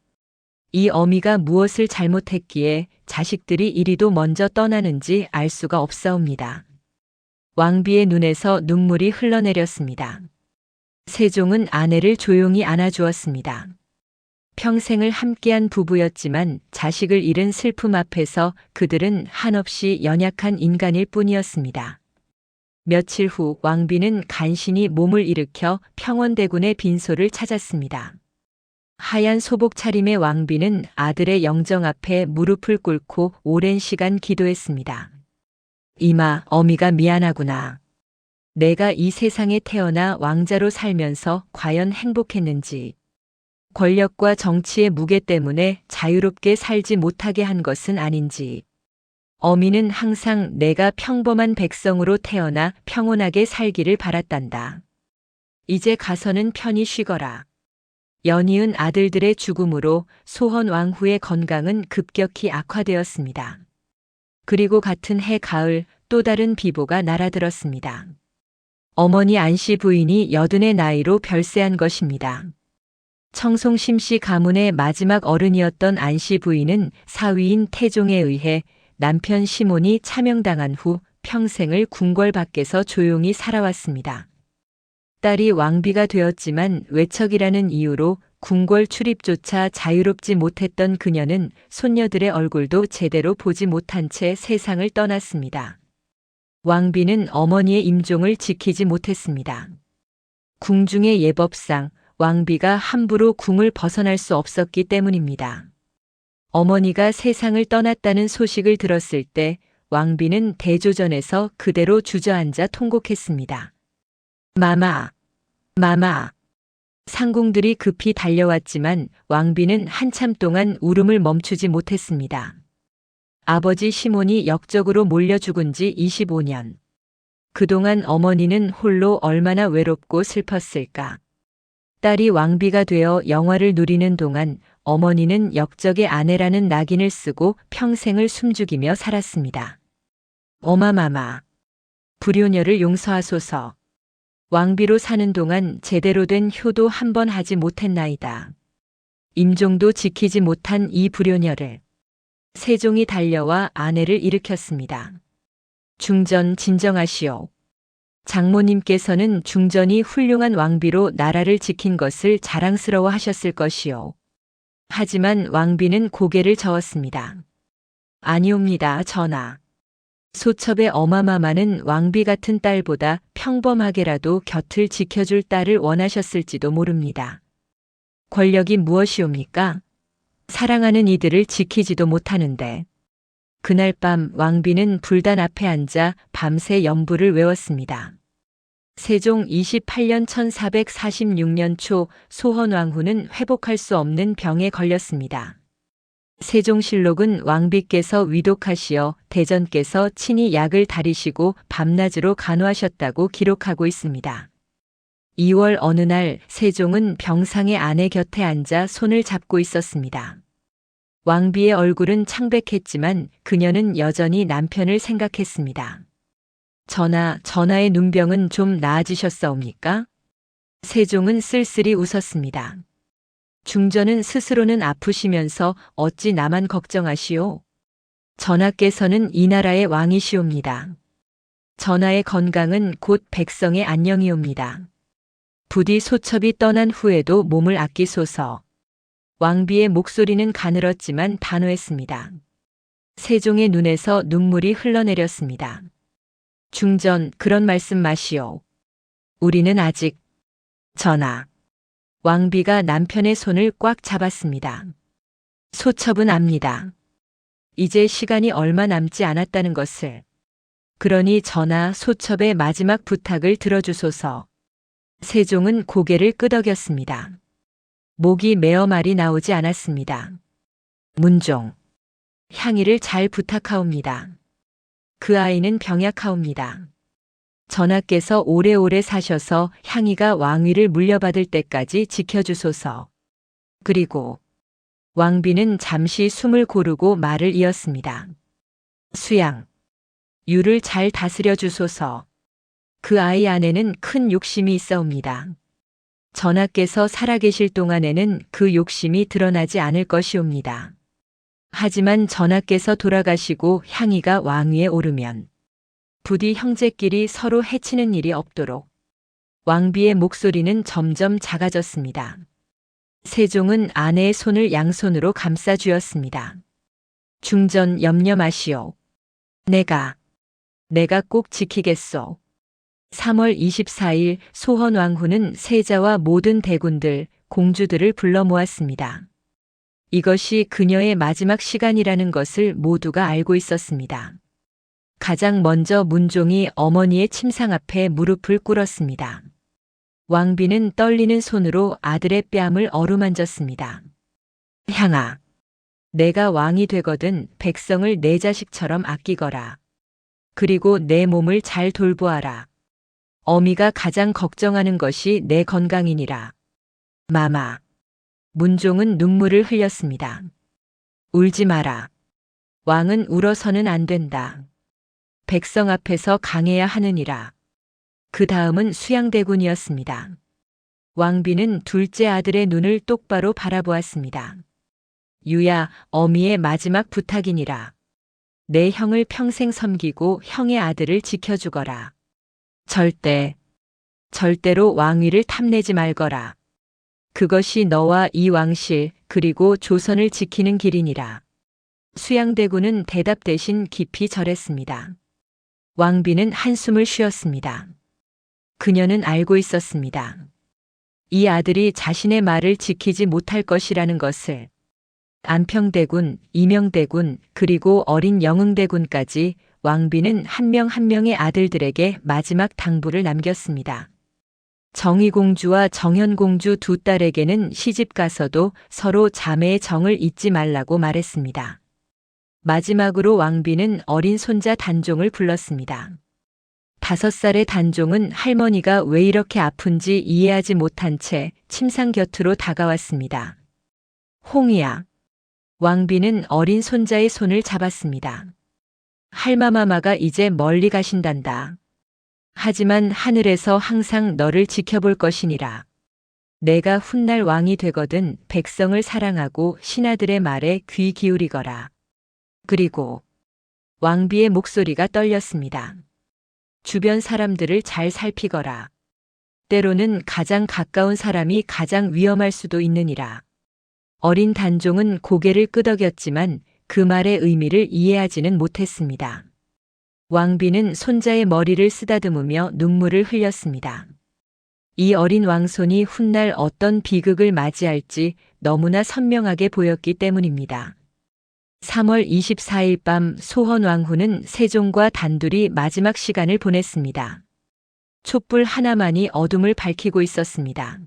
이 어미가 무엇을 잘못했기에 자식들이 이리도 먼저 떠나는지 알 수가 없사옵니다. 왕비의 눈에서 눈물이 흘러내렸습니다. 세종은 아내를 조용히 안아주었습니다. 평생을 함께한 부부였지만 자식을 잃은 슬픔 앞에서 그들은 한없이 연약한 인간일 뿐이었습니다. 며칠 후 왕비는 간신히 몸을 일으켜 평원대군의 빈소를 찾았습니다. 하얀 소복 차림의 왕비는 아들의 영정 앞에 무릎을 꿇고 오랜 시간 기도했습니다. 이마, 어미가 미안하구나. 내가 이 세상에 태어나 왕자로 살면서 과연 행복했는지, 권력과 정치의 무게 때문에 자유롭게 살지 못하게 한 것은 아닌지, 어미는 항상 내가 평범한 백성으로 태어나 평온하게 살기를 바랐단다. 이제 가서는 편히 쉬거라. 연이은 아들들의 죽음으로 소헌 왕후의 건강은 급격히 악화되었습니다. 그리고 같은 해 가을 또 다른 비보가 날아들었습니다. 어머니 안씨 부인이 80의 나이로 별세한 것입니다. 청송 심씨 가문의 마지막 어른이었던 안씨 부인은 사위인 태종에 의해 남편 시몬이 차명당한 후 평생을 궁궐 밖에서 조용히 살아왔습니다. 딸이 왕비가 되었지만 외척이라는 이유로 궁궐 출입조차 자유롭지 못했던 그녀는 손녀들의 얼굴도 제대로 보지 못한 채 세상을 떠났습니다. 왕비는 어머니의 임종을 지키지 못했습니다. 궁중의 예법상 왕비가 함부로 궁을 벗어날 수 없었기 때문입니다. 어머니가 세상을 떠났다는 소식을 들었을 때 왕비는 대조전에서 그대로 주저앉아 통곡했습니다. 마마, 마마. 상궁들이 급히 달려왔지만 왕비는 한참 동안 울음을 멈추지 못했습니다. 아버지 시몬이 역적으로 몰려 죽은 지 25년. 그동안 어머니는 홀로 얼마나 외롭고 슬펐을까. 딸이 왕비가 되어 영화를 누리는 동안 어머니는 역적의 아내라는 낙인을 쓰고 평생을 숨죽이며 살았습니다. 어마마마. 불효녀를 용서하소서. 왕비로 사는 동안 제대로 된 효도 한 번 하지 못했나이다. 임종도 지키지 못한 이 불효녀를. 세종이 달려와 아내를 일으켰습니다. 중전 진정하시오. 장모님께서는 중전이 훌륭한 왕비로 나라를 지킨 것을 자랑스러워 하셨을 것이오. 하지만 왕비는 고개를 저었습니다. 아니옵니다, 전하. 소첩의 어마마마는 왕비 같은 딸보다 평범하게라도 곁을 지켜줄 딸을 원하셨을지도 모릅니다. 권력이 무엇이옵니까? 사랑하는 이들을 지키지도 못하는데. 그날 밤 왕비는 불단 앞에 앉아 밤새 연부를 외웠습니다. 세종 28년 1446년 초 소헌 왕후는 회복할 수 없는 병에 걸렸습니다. 세종실록은 왕비께서 위독하시어 대전께서 친히 약을 다리시고 밤낮으로 간호하셨다고 기록하고 있습니다. 2월 어느 날 세종은 병상의 아내 곁에 앉아 손을 잡고 있었습니다. 왕비의 얼굴은 창백했지만 그녀는 여전히 남편을 생각했습니다. 전하의 눈병은 좀 나아지셨사옵니까? 세종은 쓸쓸히 웃었습니다. 중전은 스스로는 아프시면서 어찌 나만 걱정하시오? 전하께서는 이 나라의 왕이시옵니다. 전하의 건강은 곧 백성의 안녕이옵니다. 부디 소첩이 떠난 후에도 몸을 아끼소서. 왕비의 목소리는 가늘었지만 단호했습니다. 세종의 눈에서 눈물이 흘러내렸습니다. 중전, 그런 말씀 마시오. 우리는 아직. 전하. 왕비가 남편의 손을 꽉 잡았습니다. 소첩은 압니다. 이제 시간이 얼마 남지 않았다는 것을. 그러니 전하, 소첩의 마지막 부탁을 들어주소서. 세종은 고개를 끄덕였습니다. 목이 메어 말이 나오지 않았습니다. 문종. 향이를 잘 부탁하옵니다. 그 아이는 병약하옵니다. 전하께서 오래오래 사셔서 향이가 왕위를 물려받을 때까지 지켜주소서. 그리고 왕비는 잠시 숨을 고르고 말을 이었습니다. 수양. 유를 잘 다스려 주소서. 그 아이 안에는 큰 욕심이 있사옵니다. 전하께서 살아계실 동안에는 그 욕심이 드러나지 않을 것이옵니다. 하지만 전하께서 돌아가시고 향이가 왕위에 오르면 부디 형제끼리 서로 해치는 일이 없도록. 왕비의 목소리는 점점 작아졌습니다. 세종은 아내의 손을 양손으로 감싸 쥐었습니다. 중전, 염려 마시오. 내가 꼭 지키겠소. 3월 24일 소헌왕후는 세자와 모든 대군들, 공주들을 불러 모았습니다. 이것이 그녀의 마지막 시간이라는 것을 모두가 알고 있었습니다. 가장 먼저 문종이 어머니의 침상 앞에 무릎을 꿇었습니다. 왕비는 떨리는 손으로 아들의 뺨을 어루만졌습니다. 향아, 내가 왕이 되거든 백성을 내 자식처럼 아끼거라. 그리고 내 몸을 잘 돌보아라. 어미가 가장 걱정하는 것이 내 건강이니라. 마마. 문종은 눈물을 흘렸습니다. 울지 마라. 왕은 울어서는 안 된다. 백성 앞에서 강해야 하느니라. 그 다음은 수양대군이었습니다. 왕비는 둘째 아들의 눈을 똑바로 바라보았습니다. 유야, 어미의 마지막 부탁이니라. 내 형을 평생 섬기고 형의 아들을 지켜주거라. 절대로 왕위를 탐내지 말거라. 그것이 너와 이 왕실 그리고 조선을 지키는 길이니라. 수양대군은 대답 대신 깊이 절했습니다. 왕비는 한숨을 쉬었습니다. 그녀는 알고 있었습니다. 이 아들이 자신의 말을 지키지 못할 것이라는 것을. 안평대군, 이명대군, 그리고 어린 영흥대군까지 왕비는 한 명 한 명의 아들들에게 마지막 당부를 남겼습니다. 정의공주와 정현공주 두 딸에게는 시집 가서도 서로 자매의 정을 잊지 말라고 말했습니다. 마지막으로 왕비는 어린 손자 단종을 불렀습니다. 5살의 단종은 할머니가 왜 이렇게 아픈지 이해하지 못한 채 침상 곁으로 다가왔습니다. 홍이야. 왕비는 어린 손자의 손을 잡았습니다. 할마마마가 이제 멀리 가신단다. 하지만 하늘에서 항상 너를 지켜볼 것이니라. 내가 훗날 왕이 되거든 백성을 사랑하고 신하들의 말에 귀 기울이거라. 그리고 왕비의 목소리가 떨렸습니다. 주변 사람들을 잘 살피거라. 때로는 가장 가까운 사람이 가장 위험할 수도 있느니라. 어린 단종은 고개를 끄덕였지만 그 말의 의미를 이해하지는 못했습니다. 왕비는 손자의 머리를 쓰다듬으며 눈물을 흘렸습니다. 이 어린 왕손이 훗날 어떤 비극을 맞이할지 너무나 선명하게 보였기 때문입니다. 3월 24일 밤 소헌왕후는 세종과 단둘이 마지막 시간을 보냈습니다. 촛불 하나만이 어둠을 밝히고 있었습니다.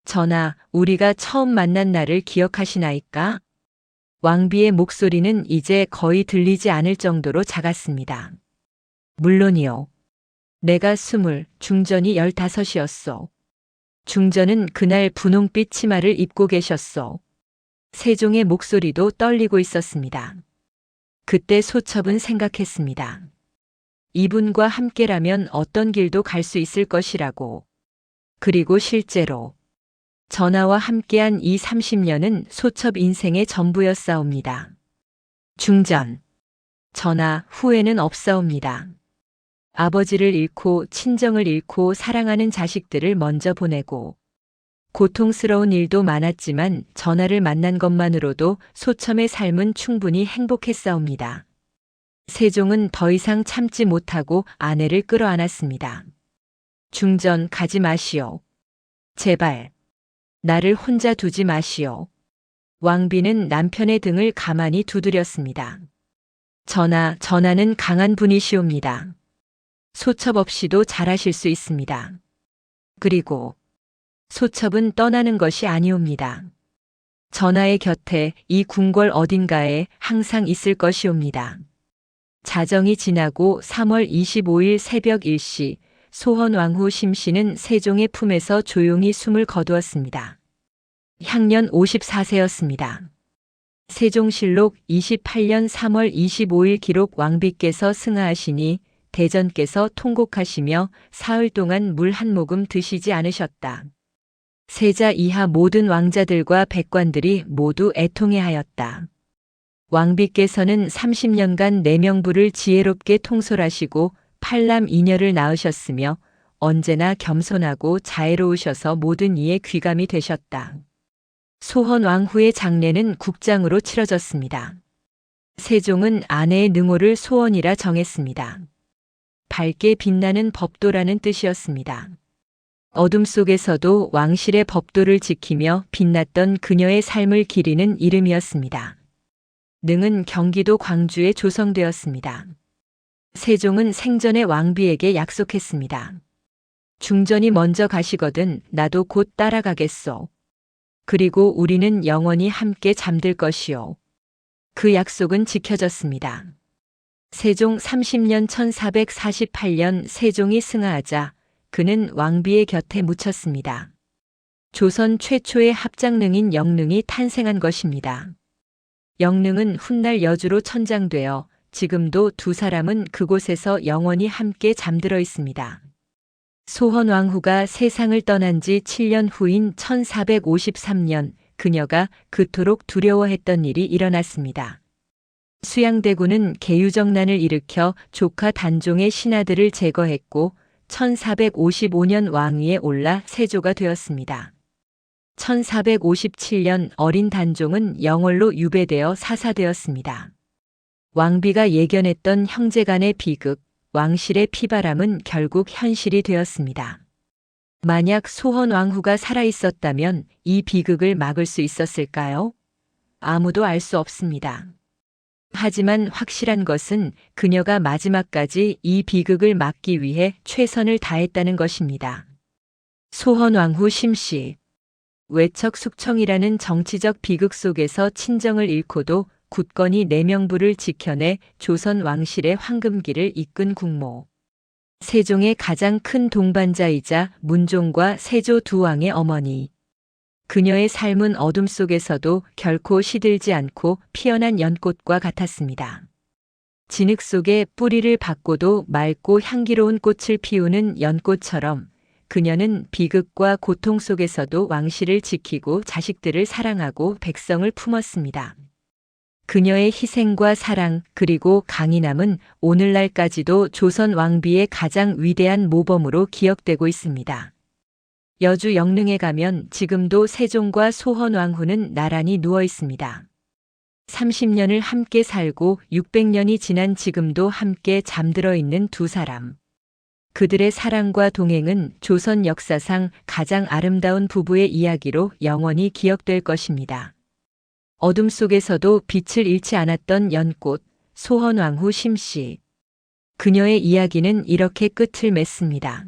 전하, 우리가 처음 만난 날을 기억하시나이까? 왕비의 목소리는 이제 거의 들리지 않을 정도로 작았습니다. 물론이요. 내가 20, 중전이 15이었소. 중전은 그날 분홍빛 치마를 입고 계셨소. 세종의 목소리도 떨리고 있었습니다. 그때 소첩은 생각했습니다. 이분과 함께라면 어떤 길도 갈 수 있을 것이라고. 그리고 실제로 전하와 함께한 이 30년은 소첩 인생의 전부였사옵니다. 중전. 전하, 후회는 없사옵니다. 아버지를 잃고 친정을 잃고 사랑하는 자식들을 먼저 보내고 고통스러운 일도 많았지만 전하를 만난 것만으로도 소첨의 삶은 충분히 행복했사옵니다. 세종은 더 이상 참지 못하고 아내를 끌어안았습니다. 중전 가지 마시오. 제발. 나를 혼자 두지 마시오. 왕비는 남편의 등을 가만히 두드렸습니다. 전하는 강한 분이시옵니다. 소첩 없이도 잘하실 수 있습니다. 그리고 소첩은 떠나는 것이 아니옵니다. 전하의 곁에 이 궁궐 어딘가에 항상 있을 것이옵니다. 자정이 지나고 3월 25일 새벽 1시 소헌왕후 심씨는 세종의 품에서 조용히 숨을 거두었습니다. 향년 54세였습니다. 세종실록 28년 3월 25일 기록 왕비께서 승하하시니 대전께서 통곡하시며 사흘 동안 물 한 모금 드시지 않으셨다. 세자 이하 모든 왕자들과 백관들이 모두 애통해하였다. 왕비께서는 30년간 내명부를 지혜롭게 통솔하시고 8남 2녀를 낳으셨으며 언제나 겸손하고 자애로우셔서 모든 이에 귀감이 되셨다. 소헌왕후의 장례는 국장으로 치러졌습니다. 세종은 아내의 능호를 소원이라 정했습니다. 밝게 빛나는 법도라는 뜻이었습니다. 어둠 속에서도 왕실의 법도를 지키며 빛났던 그녀의 삶을 기리는 이름이었습니다. 능은 경기도 광주에 조성되었습니다. 세종은 생전에 왕비에게 약속했습니다. 중전이 먼저 가시거든 나도 곧 따라가겠소. 그리고 우리는 영원히 함께 잠들 것이요. 그 약속은 지켜졌습니다. 세종 30년 1448년 세종이 승하하자 그는 왕비의 곁에 묻혔습니다. 조선 최초의 합장능인 영능이 탄생한 것입니다. 영능은 훗날 여주로 천장되어 지금도 두 사람은 그곳에서 영원히 함께 잠들어 있습니다. 소헌왕후가 세상을 떠난 지 7년 후인 1453년 그녀가 그토록 두려워했던 일이 일어났습니다. 수양대군은 계유정난을 일으켜 조카 단종의 신하들을 제거했고 1455년 왕위에 올라 세조가 되었습니다. 1457년 어린 단종은 영월로 유배되어 사사되었습니다. 왕비가 예견했던 형제간의 비극, 왕실의 피바람은 결국 현실이 되었습니다. 만약 소헌왕후가 살아있었다면 이 비극을 막을 수 있었을까요? 아무도 알 수 없습니다. 하지만 확실한 것은 그녀가 마지막까지 이 비극을 막기 위해 최선을 다했다는 것입니다. 소헌왕후 심씨. 외척숙청이라는 정치적 비극 속에서 친정을 잃고도 굳건히 내명부를 지켜내 조선 왕실의 황금기를 이끈 국모. 세종의 가장 큰 동반자이자 문종과 세조 두 왕의 어머니. 그녀의 삶은 어둠 속에서도 결코 시들지 않고 피어난 연꽃과 같았습니다. 진흙 속에 뿌리를 박고도 맑고 향기로운 꽃을 피우는 연꽃처럼 그녀는 비극과 고통 속에서도 왕실을 지키고 자식들을 사랑하고 백성을 품었습니다. 그녀의 희생과 사랑 그리고 강인함은 오늘날까지도 조선 왕비의 가장 위대한 모범으로 기억되고 있습니다. 여주 영릉에 가면 지금도 세종과 소헌왕후는 나란히 누워 있습니다. 30년을 함께 살고 600년이 지난 지금도 함께 잠들어 있는 두 사람. 그들의 사랑과 동행은 조선 역사상 가장 아름다운 부부의 이야기로 영원히 기억될 것입니다. 어둠 속에서도 빛을 잃지 않았던 연꽃, 소헌왕후 심씨. 그녀의 이야기는 이렇게 끝을 맺습니다.